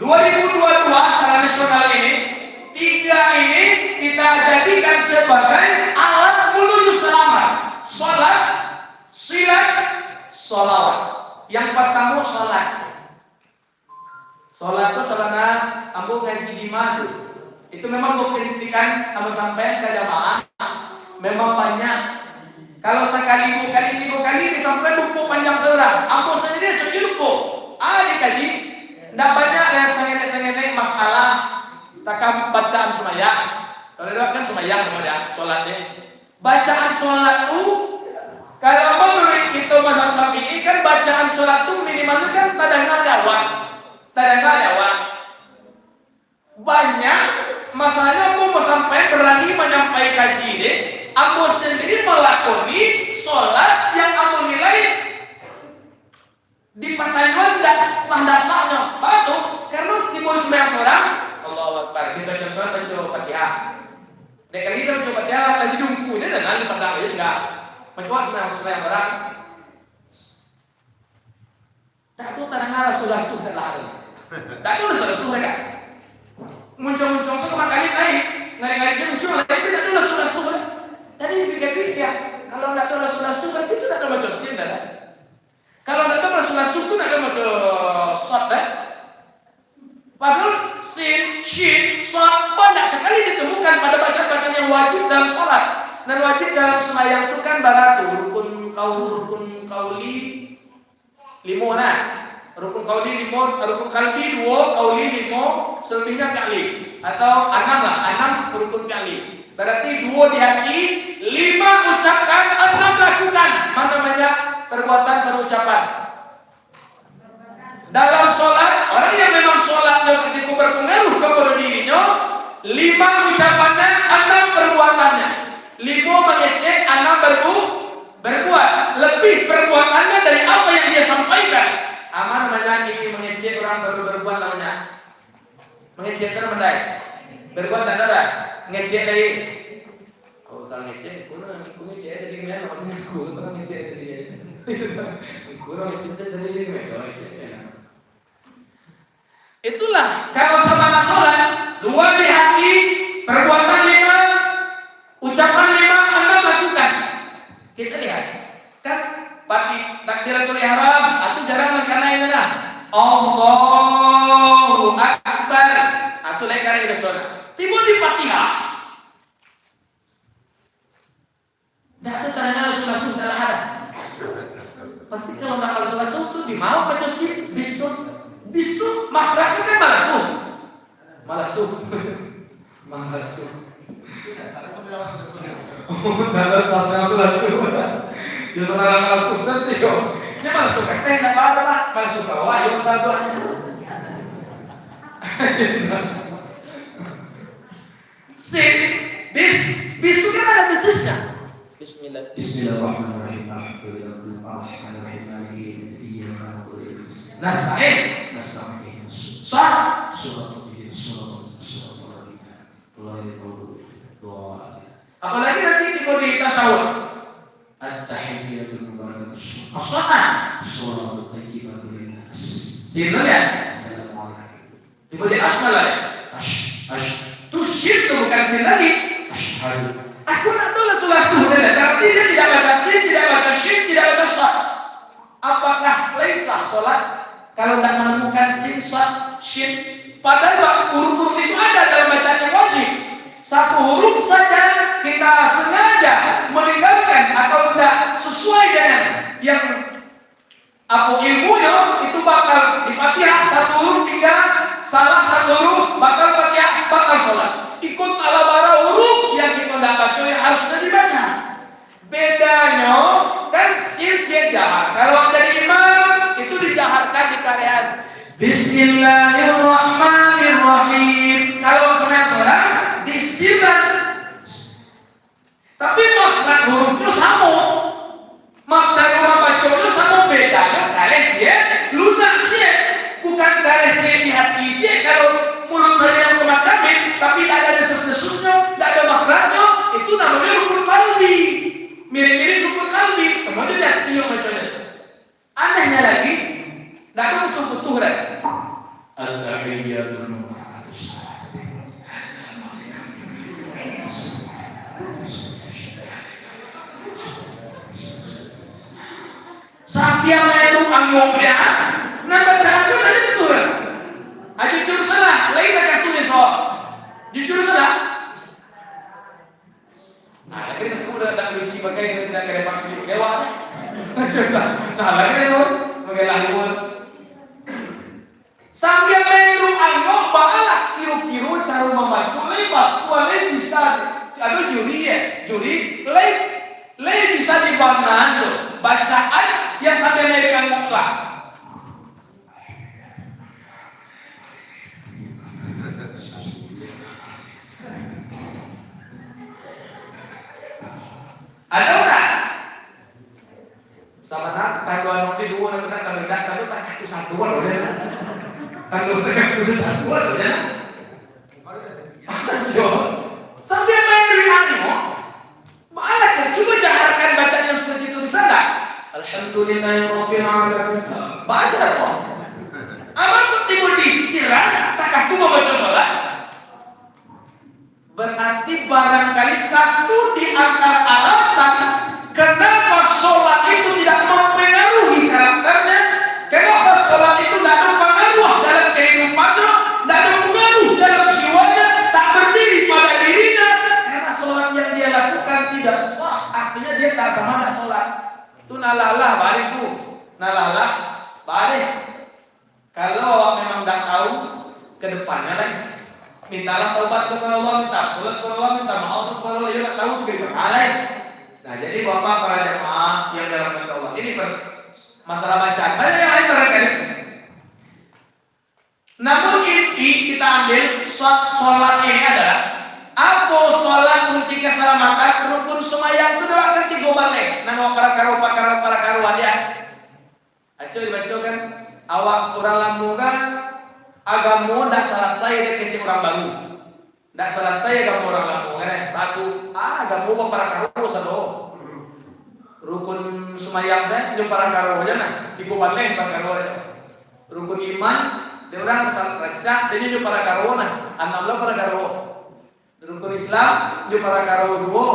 2022 secara nasional ini 3 ini kita jadikan sebagai alat menuju selamat. Sholat, silat, sholawat. Yang pertama sholat. Sholat itu sarana ambo ngaji di madu. Itu memang mau kritikan sama sampai ke jamaah. Memang banyak. Kalau sekali 2 kali 3 kali disampaikan lupa panjang seorang. Ambo sendiri cuci lupa. Dikaji. Tidak banyak yang sengene-sengene masalah takam bacaan semayang. Kalau dia kan semayang kemudian sholatnya. Bacaan sholat itu kalau menurut kita mazhab Syafi'i kan bacaan sholat itu minimal kan tadanga dakwah. Banyak masalahnya mau sampai berani menyampaikan kaji ini. Ambo sendiri melakoni sholat yang ambo nilai di patayuan dan sandasanya. Batu karena timur sembahyang seorang Allahu Akbar. Kita contoh baca Fatihah. Dek kali kita baca Fatihah lagi dungkunya dan nanti padang aja enggak. Mencoba sembahyang seorang. Tak tu tarangala sudah lah. Tak tu sudah kan. Muncul sekali kali naik. Ngari-ngari muncul lagi tidak ada sudah. Tadi dipikir-pikir kalau tidak ada sudah itu tidak ada macam sin dah. Kalau tidak ada sudah itu tidak ada macam shot dah. Padahal sin, shin, shot banyak sekali ditemukan pada bacaan-bacaan yang wajib dalam sholat. Dan wajib dalam sembahyang itu kan baratu rukun kauli 5 nah. Rukun kauli 5, rukun kalbi 2, kauli 5, selebihnya fi'li. Atau 6 rukun fi'li. Berarti 2 di hati, 5 ucapkan, 6 lakukan. Mana namanya perbuatan perucapan. Dalam sholat, orang yang memang sholatnya ketika berpengaruh kepada dirinya, 5 ucapannya, 6 perbuatannya. 5 mengecek, 6 berbuat. Lebih perbuatannya dari apa yang dia sampaikan. Apa namanya ini mengecek orang baru berbuat namanya? Mengecek sana bendai. Berbuat dan ada. Ngecek dari. Kalau salah ngecek, aku ngecek dari mana? Maksudnya aku ngecek dari dia. Aku ngecek dari dia. Itulah kalau sama sholat 2 di hati, perbuatan 5, ucapan 5, 6 lakukan. Kita lihat kan takbiratul ihram itu jarang karena itu nah. Allahu Akbar. Itu lekar itu sholat. Tiba di Fatihah. Tidak ada tanda sunnah ada. Berarti kalau nggak malah sholat subuh di mau baca sih bistu makhrajnya kan malah subuh dalam sholat subuh ya saudara malah subuh sendiri kok ini malah subuh teh nggak apa pak malah subuh wah yang berdoanya sin bistu kan ada desisnya. Bismillahirrahmanirrahim. Nasta'in. Apalagi nanti di tasawuf. At-tahiyyatul mubarakatuh. As-salat. Shalawatut thayyibatun linnas. Sirna ya. Assalamualaikum. Tiba di asmalah ya. Itu syirk bukan sin lagi. Asyhadu. Aku nak tahu sholat subuh tapi dia tidak baca sin, tidak baca syin, tidak baca sya. Apakah laisa sholat kalau tidak menemukan sin, sya, syin? Padahal huruf-huruf itu ada dalam bacaan yang wajib. Satu huruf saja kita sengaja meninggalkan atau tidak sesuai dengan yang apa ilmunya itu bakal di Fatihah satu huruf tinggal salah satu huruf bakal Fatihah bakal sholat. Ikut ala bara huruf yang kita tidak baca yang harusnya dibaca. Bedanya kan sin jahar. Kalau jadi imam itu dijaharkan di karean. Bismillahirrahmanirrahim. Kalau sholat disilat. Tapi makna hurufnya sama. Makna orang baca itu sama bedanya. Kalian dia lunak dia. Bukan kalian dia di hati dia. Kalau mulut saya yang kemakamin tapi tidak ada desas-desusnya, tidak ada maknanya, itu namanya rukun kalbi. Mirip-mirip rukun kalbi, semuanya tidak tiup macamnya. Anehnya lagi, tidak ada butuh-butuh kan? Al-tahiyyatul mubarakatuh. Sambil meru anggopnya, nama cakap ada betul. Jujur salah, lain akan tulis so. Jujur salah. Nah, lagi kita sudah ada misi pakai tidak kena paksi dewa. Nah, lagi itu pakai lahir. Sambil meru anggo baalah kiru-kiru cara membaca lebat, boleh bisa ada juri ya, juri lay bisa dibangun tuh bacaan yang sampai meru anggo lah. Ada tak? Sama nak tangguan nanti dua nak kalau tidak kalau tak itu satu loh ya. Kalau tak itu satu loh ya. Ayo. Sampai main anu. Malah coba jaharkan bacanya seperti itu bisa enggak? Alhamdulillahirabbil alamin. Baca kok. Apa tuh timbul disirat tak aku mau baca salat? Berarti barangkali satu di antara alasan kenapa sholat itu tidak mempengaruhi karakternya, kenapa sholat itu tidak ada pengaruh dalam kehidupannya, tidak ada pengaruh dalam jiwanya, tak berdiri pada dirinya, karena sholat yang dia lakukan tidak sah, artinya dia tak sama nak sholat. Itu nalalah balik tuh, nalalah balik. Kalau memang tak tahu ke depannya lagi. Mintalah taubat kepada Allah, minta pulang kepada Allah, minta maaf kepada Allah, ya tak tahu bagaimana alai. Nah, jadi bapak para jemaah yang dirahmati Allah, ini masalah bacaan. Banyak yang lain barangkali. Namun inti kita ambil sholat ini adalah apa sholat kunci keselamatan rukun semayang itu doakan tiga balik. Nama para karuan ya. Aco dibaca kan awak kurang lambungan. Agamu tidak selesai dia kecil orang baru. Tidak selesai agamu orang lama kan? Batu. Agamu para karo sado. Rukun semayang saya punya para karo aja nah. Tiga balik para karo aja. Rukun iman dia orang kesal recak dia punya para karo nah. 16 para karo. Rukun Islam dia para karo dua.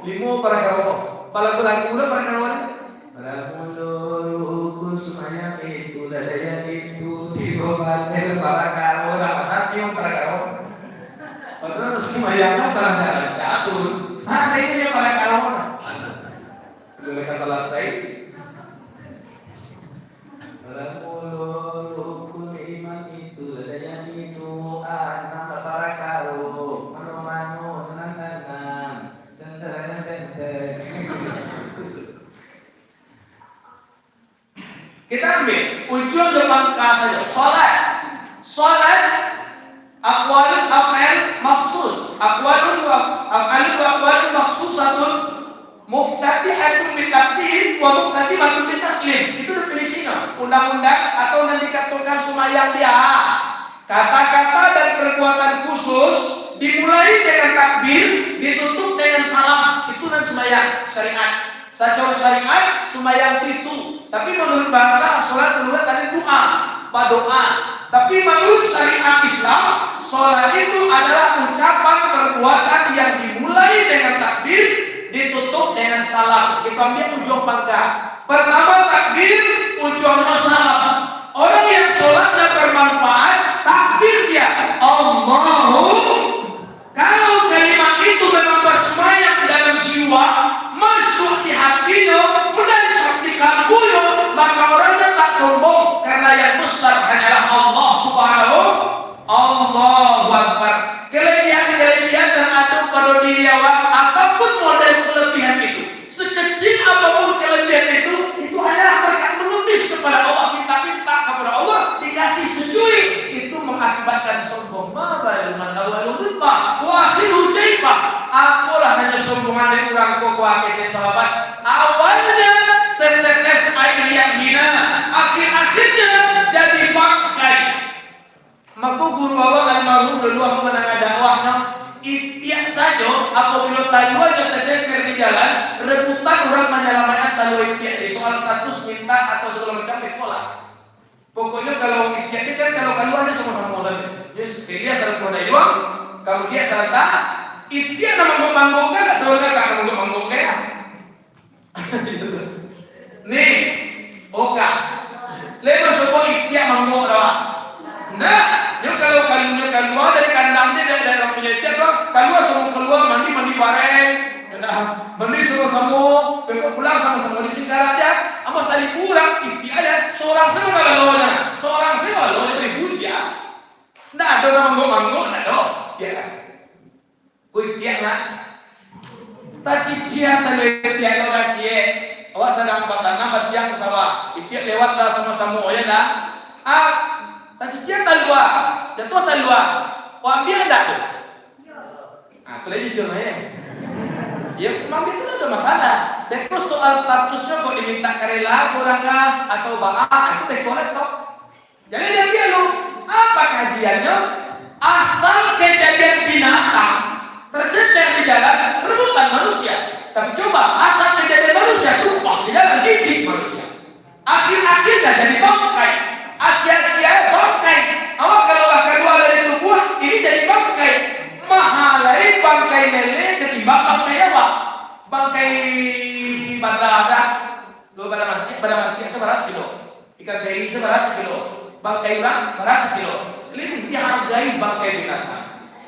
5 para karo. Lagu para karo aja. Rukun semayang itu daya itu. Tiba-tiba para karo, nanti yang para karo. Padahal semayangnya salah catur. Nah, ini yang para karo. Mereka selesai. Kita ambil ujung pangka saja. Salat aqwalun af'al makhsus. Aqwalun wa af'alun wa aqwalun makhsusatun muftatihatun bil takbir wa muftatihatun bil taslim. Itu definisinya. Undang-undang atau nanti dikatakan sembahyang dia. Kata-kata dan perbuatan khusus dimulai dengan takbir, ditutup dengan salam. Itu nan sembahyang syariat. Secara syariat sembahyang itu. Tapi menurut bahasa salat menurut tadi doa, berdoa. Tapi menurut syariat Islam, salat itu adalah ucapan perbuatan yang dimulai dengan takbir, ditutup dengan salam. Kita ambil ujung pangkal. Pertama takbir, ujungnya salam. Orang yang salatnya bermanfaat, takbir dia Allahu. Kalau kalimat itu memang bersemayam dalam jiwa, masuk di hatinya, menancap di kalbunya, maka orangnya tak sombong karena yang besar hanyalah Allah Subhanahu. Allahu Akbar. Kelebihan-kelebihan dan ada pada diri awak, apapun model kelebihan itu, sekecil apapun kelebihan itu hanyalah berkat menulis kepada Allah, minta-minta kepada Allah, dikasih sejui, itu mengakibatkan sombong. Ma baluman awalul dhibba wa akhiru jaiba. Apalah hanya sombongan dari orang koko akece sahabat. Awalnya setetes air yang hina, akhir-akhirnya jadi bangkai. Maka guru awak almarhum dulu aku menangani dakwahnya, itiak saja apabila talua aja tercecer di jalan, rebutan orang menyelamatkan talua itiak di soal status minta atau segala macam sekolah. Pokoknya kalau itiak ini kan kalau kaluannya sama-sama saja. Yes, dia syarat pada iwang, kalau dia syarat tak, itiak nama ngomong kan, ada orang tak ngomong ya. Nih, oka, lewat sebuah itiak ngomong dah. Nah, dia kalau kalunya keluar dari kandangnya dari dalam punya itiak tu, keluar semua keluar mandi bareng, mandi sama-sama, pulang sama-sama di singkaran dia, ama sari pulang itiak ada seorang semua kalau seorang semua lo ribut dia. Nah, ada nama manggo, nah do, dia. Kui itiak nak, tak cician tak itiak lo kacie. Awas sedang patana pas siang sawah, itiak lewat dah sama-sama ya dah. Tak cician talua, jatuh talua, ambil ada tu. Aku lagi jujur ya. Ya, memang itu ada masalah. Dan terus soal statusnya kok diminta karela, kurangkah atau bangga, itu dekorat kok. Jadi dia lu apa kajiannya? Asal kejadian binatang tercecer di jalan rebutan manusia. Tapi coba asal kejadian manusia tumpah di jalan jijik manusia. Akhir-akhirnya jadi bangkai. Akhir-akhir bangkai. Awak kalau keluar dari tubuh ini jadi bangkai. Mahalai bangkai lele ketimbang bangkai apa? Bangkai badasa. Lo pada masih seberas kilo. Ikan keri seberas kilo. Bangkai orang beras kilo. Lebih dihargai bangkai binatang.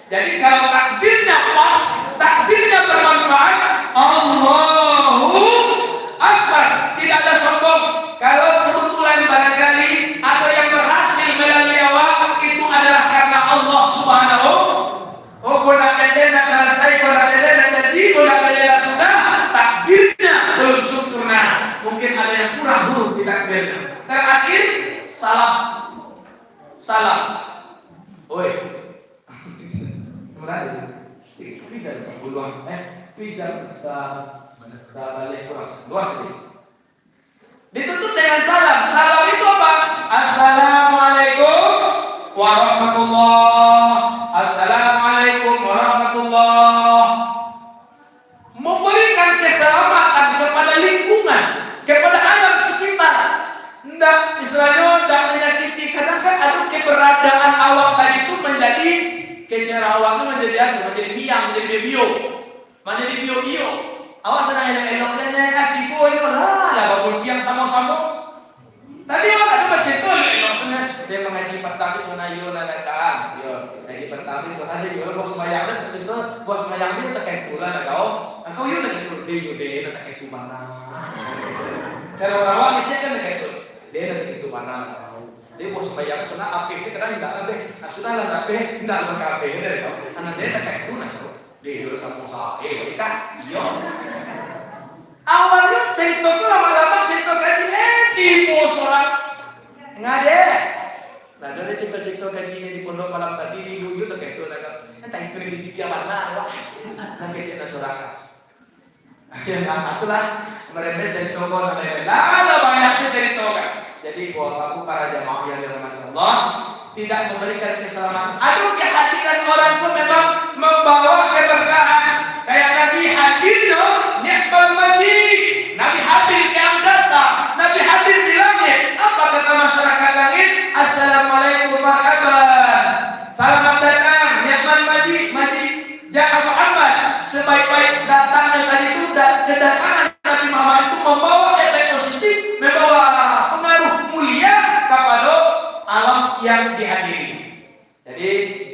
Jadi kalau takbirnya pas, takbirnya bermanfaat, Allahu Akbar, tidak ada sombong. Kalau kebetulan barangkali ada yang berhasil melalui awak, itu adalah karena Allah Subhanahu. Oh, kodak dede nak selesai, kodak dede nak jadi, kodak dede sudah, takbirnya belum sempurna. Mungkin ada yang kurang dulu di takbirnya. Terakhir, salam. Oi. Mulai. Tidak sebelum tidak bisa balik kelas. Luas ini. Ditutup dengan salam. Salam itu apa? Assalamualaikum warahmatullahi. Assalamualaikum warahmatullahi. Memberikan keselamatan kepada lingkungan, kepada alam sekitar. Tidak, istilahnya tidak menyakiti. Kadang kan ada keberadaan awak tadi itu menjadi kecerawang itu menjadi biang, menjadi bio. Awak sedang elok tipu ini lah bagus yang sama-sama. Tadi awak ada baca itu elok sana dia mengaji petang sana yo nanakan. Yo, ngaji petang sana yo bos sembahyang dan bisa bos sembahyang itu terkait pula kau. Kau yo nak itu dia terkait itu mana. Kalau awak ngecek kan terkait itu. Dia terkait itu mana kau. Dia bos sembahyang sana api sekarang enggak ada. Sudah lah api enggak ada api dia kau. Karena dia terkait itu nak. Dia harus sama usaha, kan? Iya. Awalnya cerita itu lama-lama cerita kayak tipu seorang cerita gajinya di pondok malam tadi di Yuyu tuh kayak itu naga. Entah itu di dia mana, wah, nang kecil nasuraka. Ya itulah mereka cerita kau namanya. Banyak cerita kan. Jadi buat aku para jamaah yang dirahmati Allah tidak memberikan keselamatan. Aduh kehadiran orang itu memang membawa keberkahan. Kayak Nabi hadirnya ni'mal majid. Nabi hadir di angkasa, Nabi hadir di langit. Apa kata masyarakat langit? Assalamualaikum marhaban. Selamat datang ni'mal majid. Ja'a Muhammad. Sebaik-baik datangnya tadi itu kedatangan Nabi Muhammad itu membawa efek positif, membawa pengaruh mulia kepada alam yang dihadiri. Jadi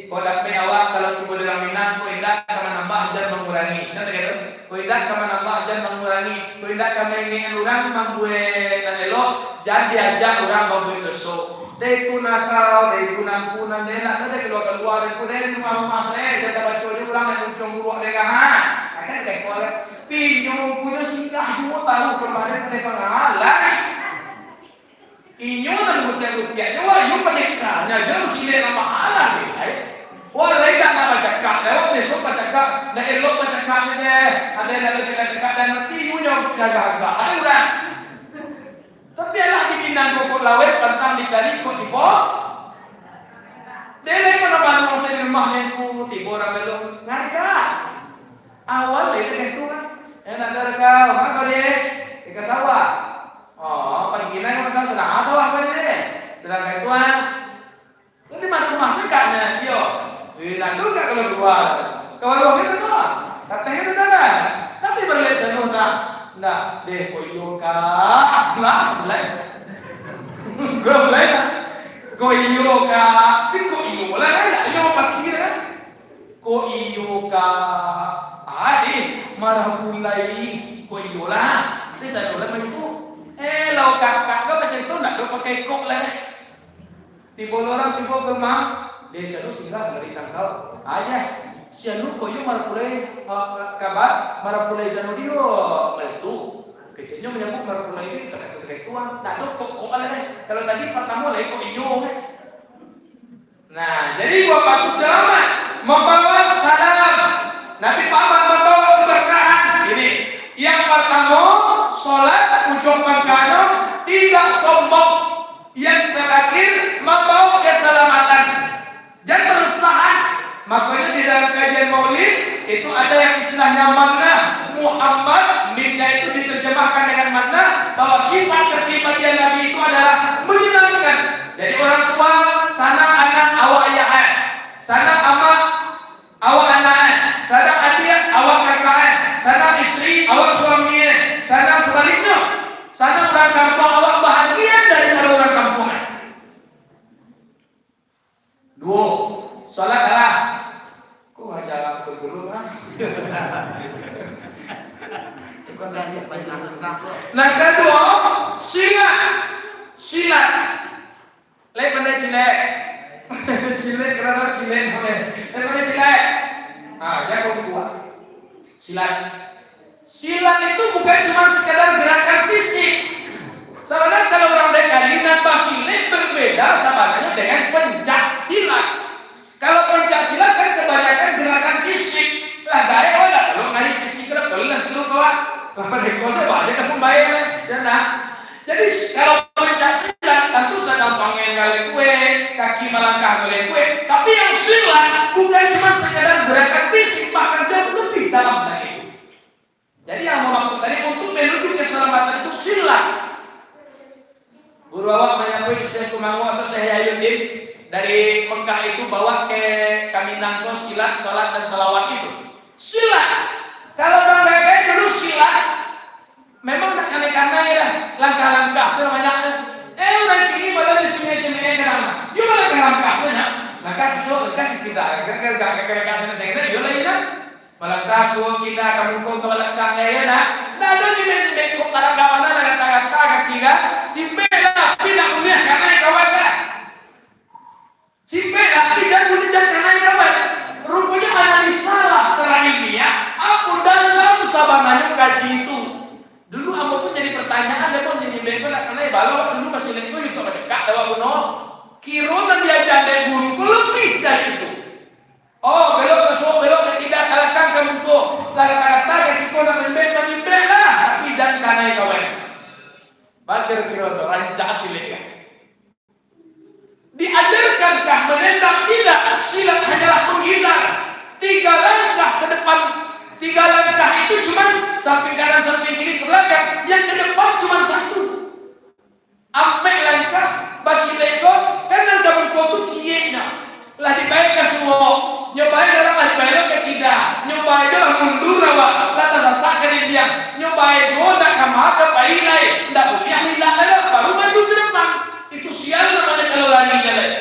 kodak awak kalau tiba dalam minat, kau indah kama nambah dan mengurangi. Kata gitu. Kau indah kama nambah dan mengurangi. Kau indah kama ingin orang membuat nanelo, jangan diajak orang membuat dosa. Dari nakal, dari kunang-kunang, dari nak ada keluar dari rumah saya, kita baca ini orang yang uncung buruh dengahan. Akan kayak kuala pinjau punya singgah semua tahu kemarin ada pengalaman. Inyo dan rupiah wah yo pendekarnya jauh sile nama halal ni. Wah lain tak nak cakap, lewat besok cakap, dah elok cakap ni deh. Ada nak cakap dan nanti yo jaga harga. Ada orang. Tapi Allah dipinang kokok lawet pantang dicari kok tiba. Dia lain mana masa di rumahnya ku tiba orang belum. Ngarika. Awal itu kayak tu kan. Enak kau, mana kau dia? Dekat sawah. Oh, pagi ini kau sedang sawah apa ni? Sedang kayak tuan. Ini mana rumah sekatnya dia? Nak tu kalau keluar. Keluar itu tu. Katanya itu dah. Tapi berlek senuh tak. Nah, deh koyo ka. Lah, boleh. Gua boleh tak? Koyo ka. Tapi koyo boleh tak? Ini pasti kita kan? Koyo ka. Adi marah mulai koyo lah. Ini saya boleh main itu. Lau kakak kau macam itu nak dok pakai kok lah. Tiba orang tiba ke rumah. Dia selalu singgah dari tangkal. Aja. Sianu koyo marapulai kabar marapulai sianu dia itu kecilnya menyambut marapulai ini terkait tuan tak ada kok kalau tadi pertama lagi kok iyo kan. Nah jadi buat bagus selamat membawa salam Nabi Muhammad membawa keberkahan ini yang pertama sholat ucapan kanan tidak sombong yang terakhir membawa keselamatan dan keresahan. Makanya di dalam kajian maulid itu ada yang istilahnya makna Muhammad, minta itu diterjemahkan dengan makna bahwa sifat kepribadian Nabi itu adalah menyenangkan. Jadi orang tua sana anak awak ayah, sana amat awak anak, sana adik awak kakak, sana istri awak suami, sana sebaliknya, sana orang kampung awak bahagia daripada orang kampungan. Dua, salat lah. Kok ngajak berguru kan? Nah kedua, silat. Lain pandai cilek. Cilek kerana cilek boleh. Lain pandai cilek. Nah, ya kau kuat. Silat itu bukan cuma sekadar gerakan fisik. Sebenarnya kalau orang dekalinan basilik berbeda sebenarnya dengan pencak silat. Kalau pencak silat kan kebanyakan gerakan fisik. Lah gaya ada kalau ngari fisik kira belas dulu kawan. Kalau dikosa banyak kan membayar ya nah. Jadi kalau pencak silat tentu sedang panggil kali kue, kaki melangkah kali kue. Tapi yang silat bukan cuma sekadar gerakan fisik, bahkan jauh lebih dalam dari itu. Jadi yang mau maksud tadi untuk menuju keselamatan itu silat. Guru awak menyambut Syekh Kumangu atau Syekh Yayuddin dari Mekah itu bawa ke Kaminangko silat, sholat dan salawat itu. Silat. Kalau orang gaya dulu silat, memang nak kane-kane ya, langkah-langkah semuanya. Orang kini malah di sini kerana. Yo malah langkah saja. Langkah so dekat kita, kerja sana saya yo lagi dah. Malangkah so kita kami kau malangkah ya dah. Dah ada di kok para kawan nak kata kaki kan. Simpe lah, tidak boleh karena kawan dah. Simpe lah, tidak boleh karena kawan. Rupanya analisa lah secara ilmiah. Aku dalam sabananya kaji itu. Dulu aku pun jadi pertanyaan, dia pun jadi bengkel karena balau dulu masih lengkap itu macam kak dawa buno. Kira diajar dari guru lebih dari itu. Oh, belok ke so, belok ke tidak kalahkan kamu ko. Kata-kata kaki ko nak menyembah lah. Tapi dan kanai kawan. Bakir kira tu rancak silik. Diajarkankah menendang? Tidak. Silat hanyalah menghindar. 3 langkah ke depan. 3 langkah itu cuma samping kanan, samping kiri, ke belakang. Yang ke depan cuma 1. Ampe langkah basileko karena kamu kotu cieknya. Lah dibayar semua. Nyobain dalam lah dibayar ke tidak. Nyobain dalam mundur awak. Lah tersasakan dia. Nyobain dua tak kamar ke pailai. Ndak boleh tidak ada. Baru maju ke depan. Itu sial namanya kalau larinya lah.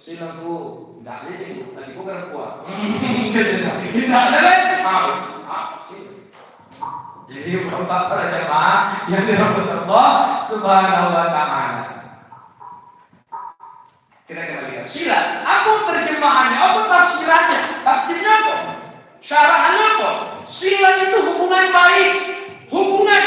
Silaku. Ndak ada. Nanti bukan kuat. Ndak ada lah. Jadi Bapak para jemaah yang dirahmati Allah Subhanahu wa taala. Kita kembali ke sila. Apa terjemahannya? Apa tafsirannya? Tafsirnya apa? Syarahannya apa? Sila itu hubungan baik. Hubungan.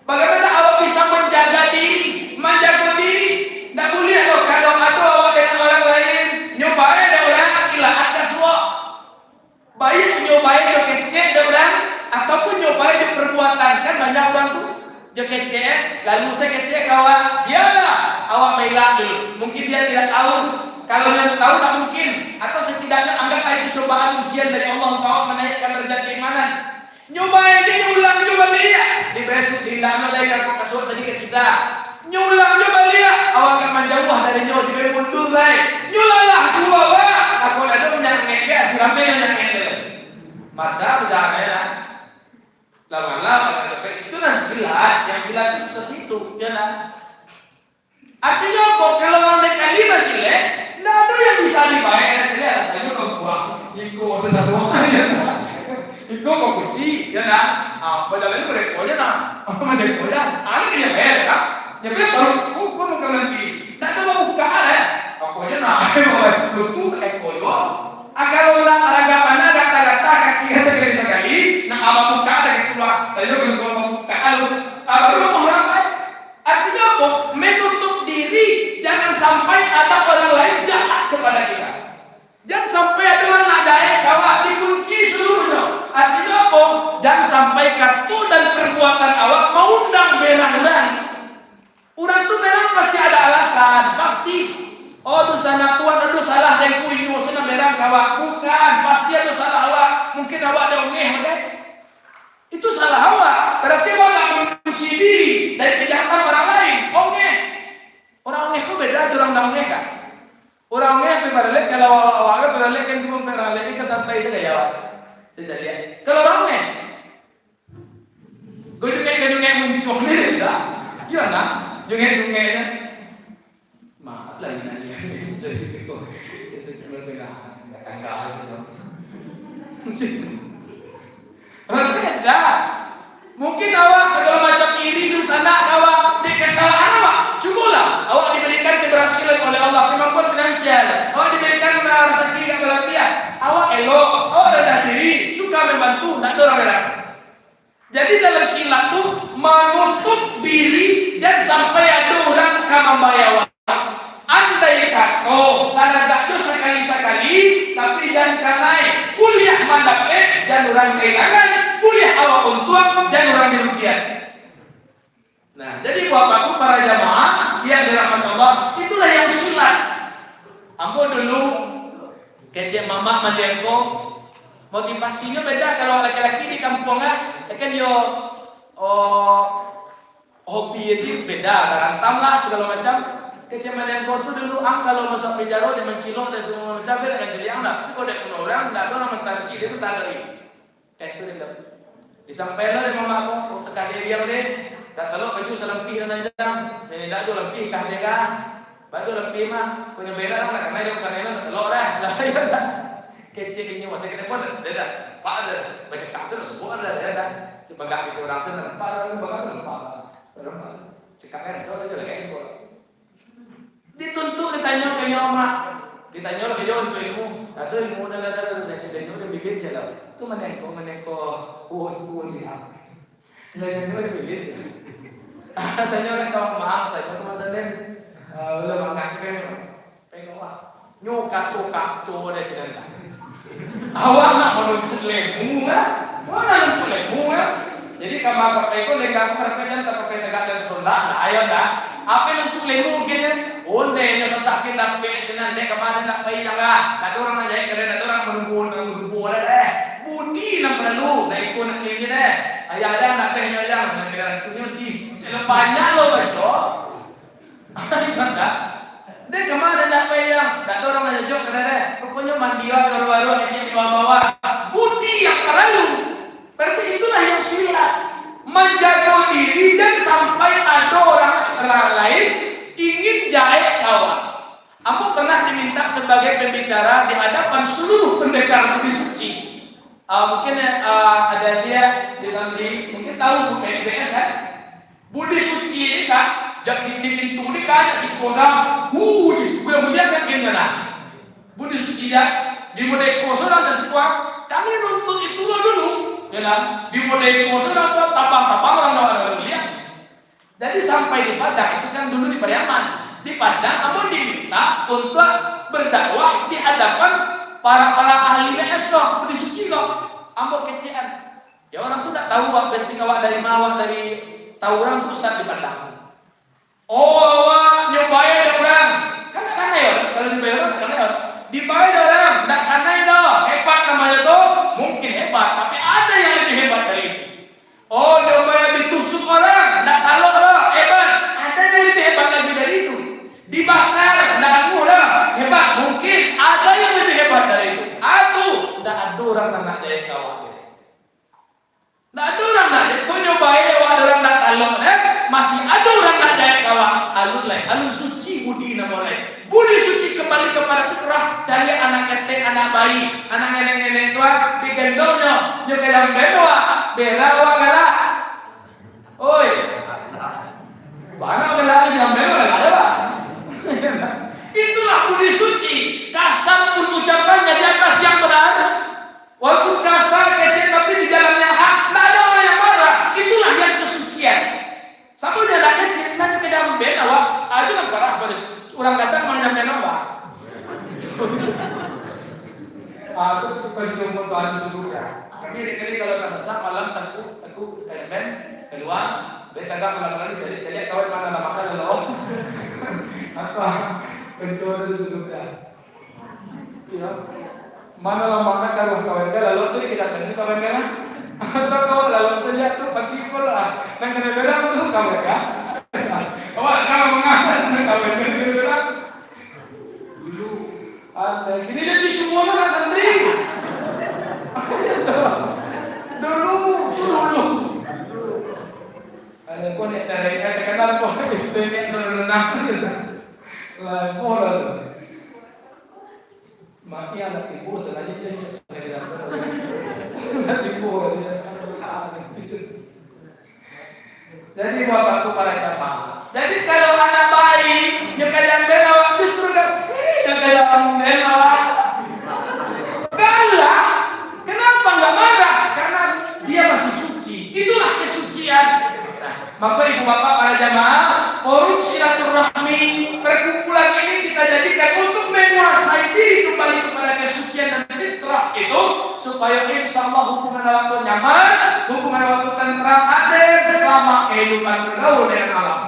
Bagaimana awak bisa menjaga diri, menjaga diri? Tidak boleh loh kalau ada awak dengan orang lain. Nyobain ada orang gila atas wak. Baik nyobain jo kecek ada orang. Ataupun nyobain di perbuatan. Kan banyak orang tuh dia kecek, lalu saya kecek kawan, biarlah awak megang dulu. Mungkin dia tidak tahu. Kalau dia tahu tak mungkin. Atau setidaknya anggap itu cobaan ujian dari Allah untuk awak menaikkan derajat keimanan. Nyobain dia ulang, coba lihat. Di besok di dalam malaikat kau kasut tadi ke kita. Nyulang coba lihat. Awak akan menjauh dari nyawa di mundur lagi. Nyulalah dua wah. Aku ada punya ngekek, siramnya yang ngekek. Mada berjalan. Lama-lama itu kan silat, yang silat itu seperti itu, ya nah. Artinya apa? Kalau orang naik 5 silat, tidak ada yang bisa dibayar. Silat, artinya kau buang, ikut sesatu orang, ya nah. Ikut kau kunci, ya nah. Padahal itu merekonya nah, merekonya, ada yang bayar kan? Ya betul, ukur muka nanti. Tidak ada bukaan ya. Pokoknya nah, betul kayak koyo. Kalau orang aragapan gata-gata kaki sekali, nah apa buka ada keluar. Tadi kalau buka lalu orang lain. Artinya apa? Menutup diri, jangan sampai ada orang lain jahat kepada kita. Jangan sampai ada orang nadai kawat dikunci seluruhnya. Artinya apa? Jangan sampai kartu dan perbuatan awak mengundang berang-berang. Orang tu memang pasti ada alasan, pasti. Oh tu sana tuan ada salah dan ku ini sana berang kawak. Bukan, pasti ada salah awak. Mungkin awak ada ongeh, okay? Itu salah awak. Berarti awak tak mengunci diri dari kejahatan orang lain. Ongeh. Orang ongeh itu beda, orang tak ongeh kan? Orang ongeh berbalek kalau awak berbalek kan cuma berbalek ini kan santai saja ya awak. Saya lihat. Kalau orang ongeh, gue juga muncul ni dah. Iya nak, juga ni. Maaf lagi nak lihat jadi kau itu cuma tengah tangga saja. Berbeda. Mungkin awak segala macam iri di sana awak di kesalahan awak. Cubalah awak diberikan keberhasilan oleh Allah, kemampuan finansial. Awak diberikan rezeki yang berlebihan. Awak elok, awak rendah diri, suka membantu, tak dorong-dorong. Jadi dalam silat itu menutup diri dan sampai ada orang kamambayawa. Andai kata karena tak dosa sekali-sekali, tapi jangan kanai kuliah mandapet, jangan orang kehilangan, kuliah awak untung, jangan orang dirugikan. Nah, jadi bapakku para jamaah yang dirahmati Allah, itulah yang silat. Ambo dulu kecek mama mandengko, motivasinya beda kalau laki-laki di kampungan, kan yo hobi itu beda, berantam lah segala macam. Keceman yang kau tu dulu kalau masuk penjara dia mencilok dan semua macam dia akan ciliang dah. Tapi kalau dia kena orang, tidak ada orang mentarasi dia pun tak ada. Kayak itu dia. Disampaikan oleh mama aku, tekan dia dia deh. Tak telok baju selempih dan aja. Ini tak ada lempih kah dia kan? Baju lempih mah punya bela lah. Karena dia bukan enak telok dah. Lah ya dah. Kecil ini masa kita pun dia dah. Pak ada baca kasar semua ada dia dah. Coba gak kita orang sana. Pak ada bagai pak. Cekak kan itu ada lagi semua. Dituntut ditanya ke nyoma, ditanya lagi jauh untuk ilmu, ada ilmu dan dia bikin celah. Itu menengko puas siap. Dia bikin. Tanya oleh kawan mak, tanya ke Mas Alen, Belum angkat kan? Pengawa. Nyukat-ukat tuh ada sedang. Awak nak menuntut lemu kan? Mana menuntut lemu kan? Jadi kamar kapai ko lenggak kerjaan tapi negak dan sonda. Nah ayo dah. Apa menuntut lemu gini? Onde nya sasakin nak pesenan dek kemana nak pai yang nak orang aja kena nak orang menunggu ada deh. Budi nak perlu, nak ikut nak ini deh. Ayah ada nak teh yang kena rancungnya mesti. Selepasnya lo baca. Ayah dah. Dek kemana nak pai yang nak orang aja jok kena deh. Pokoknya mandiwa baru-baru ngecek di bawah-bawah. Budi yang perlu. Berarti itulah yang silat. Menjaga diri dan sampai ada orang lain ingin jahit kawan. Ambo pernah diminta sebagai pembicara di hadapan seluruh pendekar budi suci. Mungkin ada dia di samping, mungkin tahu BS kan? Budi suci ini kan, di pintu ini kan ada si kozam, mudah-mudahan yakinnya lah. Budi suci dia di model kosan ada sebuah. Kami nuntut itu dulu, ya kan? Di model kosan ada tapang-tapang orang lihat. Jadi sampai di Padang itu kan dulu di Pariaman. Di Padang kamu diminta untuk berdakwah di hadapan para ahli BS dong, budi suci dong. Ambo kecean. Ya orang tuh tak tahu wak besi awak dari mawak dari tahu orang tuh ustaz di Padang. Oh awak nyobain ada orang. Karena ya kalau dibayar orang karena ya. Dibayar orang, tak karena itu hebat namanya tuh mungkin hebat, tapi ada yang lebih hebat dari itu. Oh nyobain ditusuk orang, tak talok orang hebat, ada yang lebih hebat lagi dari itu. Dibakar, tidak murah, hebat. Mungkin ada yang lebih hebat dari itu. Aku, tidak ada orang nak jahit kawan. Tidak ada orang nak jahit. Kau nyobain lewat orang nak talok, masih ada orang nak jahit kawan. Alun lain, alun suci budi nama lain. Budi suci kembali kepada fitrah. Cari anak ketek, anak bayi, anak nenek-nenek tua digendongnya, nyobain bedoa, berawa galak. Oi, mana galak yang bedoa ada pak? Itulah budi suci. Kasar pun ucapannya di atas yang benar. Walaupun kasar kecil tapi di jalan yang hak, tidak ada orang yang marah. Itulah yang kesucian. Sampai dia ada kecil, nanya ke dalam beda wak. Aja nak parah pada orang kadang mana jam beda wak. Aku cepat cuma tuan suruhnya. Kali kalau tak sesak malam aku kayak ben keluar. Beta gak malam jadi kawan mana nama kalau apa pencuri sudah ya mana lama kalau kawan kan lalu tu kita pensip kawan kan atau kau lalu saja tu pagi pula dan kena berang tu kawan kan awak kau mengapa kawan kan berang dulu ada kini jadi semua orang santri dulu ada kau ni terkenal kau ini selalu nak lah, boleh. Maki anak ibu sengaja dia tidak anak ibu dia. Jadi bapakku para jamaah. Jadi kalau anak bayi yang kalian bela justru kan, kalian bela. Galak. Kenapa nggak marah? Karena dia masih suci. Itulah kesucian. Maka ibu bapak para jamaah, urut silaturahmi, perkumpulan ini kita jadikan untuk menguasai diri kembali kepada kesucian dan fitrah itu, supaya insya Allah hubungan waktu nyaman, hubungan waktu tentram ada selama kehidupan bergaul dengan alam.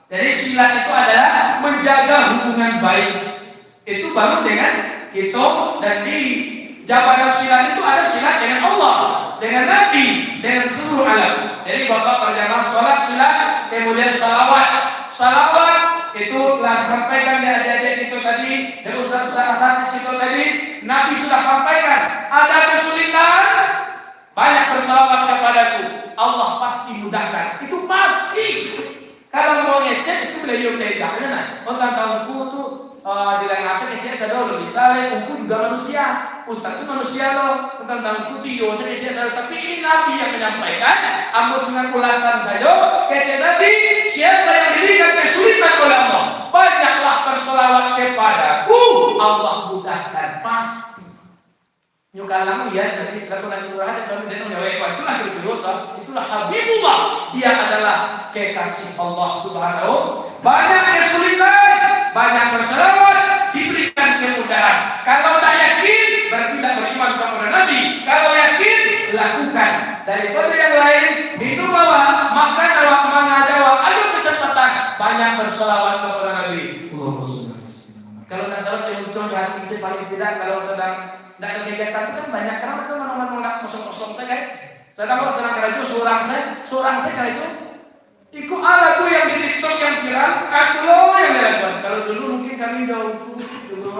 Jadi silat itu adalah menjaga hubungan baik. Itu baru dengan kita dan di jabatan silat itu ada silat dengan Allah, dengan Nabi, dengan seluruh alam. Jadi bapak berjamaah sholat silat, kemudian salawat itu telah disampaikan di adik-adik itu tadi, dan ustaz-ustaz asatis itu tadi. Nabi sudah sampaikan, ada kesulitan, banyak bersalawat kepadaku, Allah pasti mudahkan. Itu pasti. Kalau mau ngecek itu beliau tidak, nah, tahunku tuh di lain asal ngecek saya dulu bisa, aku juga manusia. Ustaz itu manusia loh, tentang putih, saya kecil saja. Tapi ini Nabi yang menyampaikan. Ambo dengan ulasan saja, kecil Nabi. Siapa yang diberikan kesulitan oleh Allah, banyaklah berselawat kepadaku, Allah mudahkan pasti. Nyukalang ya, Nabi selalu Nabi murah dan kami datang menjawab. Itulah Rasulullah, itulah Habibullah. Dia adalah kekasih Allah Subhanahu. Banyak kesulitan. banyak berselawat, diberikan kemudahan. Kalau tak yakin, berarti tidak beriman kepada Nabi. Kalau yakin, lakukan. Daripada yang lain, minum bawah, makan awak, mengajawab, ada kesempatan banyak berselawat kepada Nabi. Kalau muncul di hati saya paling tidak kalau sedang tidak ada kegiatan itu kan banyak karena itu mana-mana kosong-kosong saya kan. Sedang kalau sedang kerja seorang saya kali itu ikut lagu yang di TikTok yang viral, aku loh yang dilakukan. Kalau dulu mungkin kami jauh dulu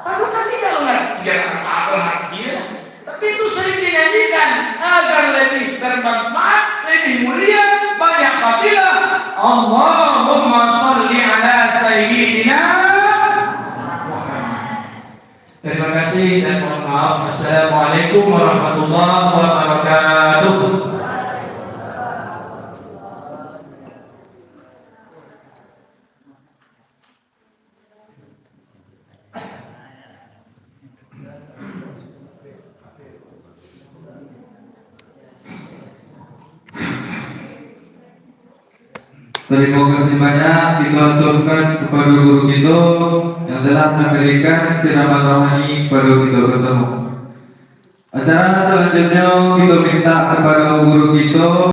Padahal kan tidak mengerti apa artinya, tapi itu sering dinyanyikan agar lebih bermanfaat, lebih mulia, banyak fadilah. Allahumma sholli ala sayyidina Muhammad. Terima kasih dan mohon maaf. Assalamualaikum warahmatullahi wabarakatuh. Terima kasih banyak kita aturkan kepada guru kita yang telah memberikan ceramah rohani kepada kita bersama. Acara selanjutnya kita minta kepada guru kita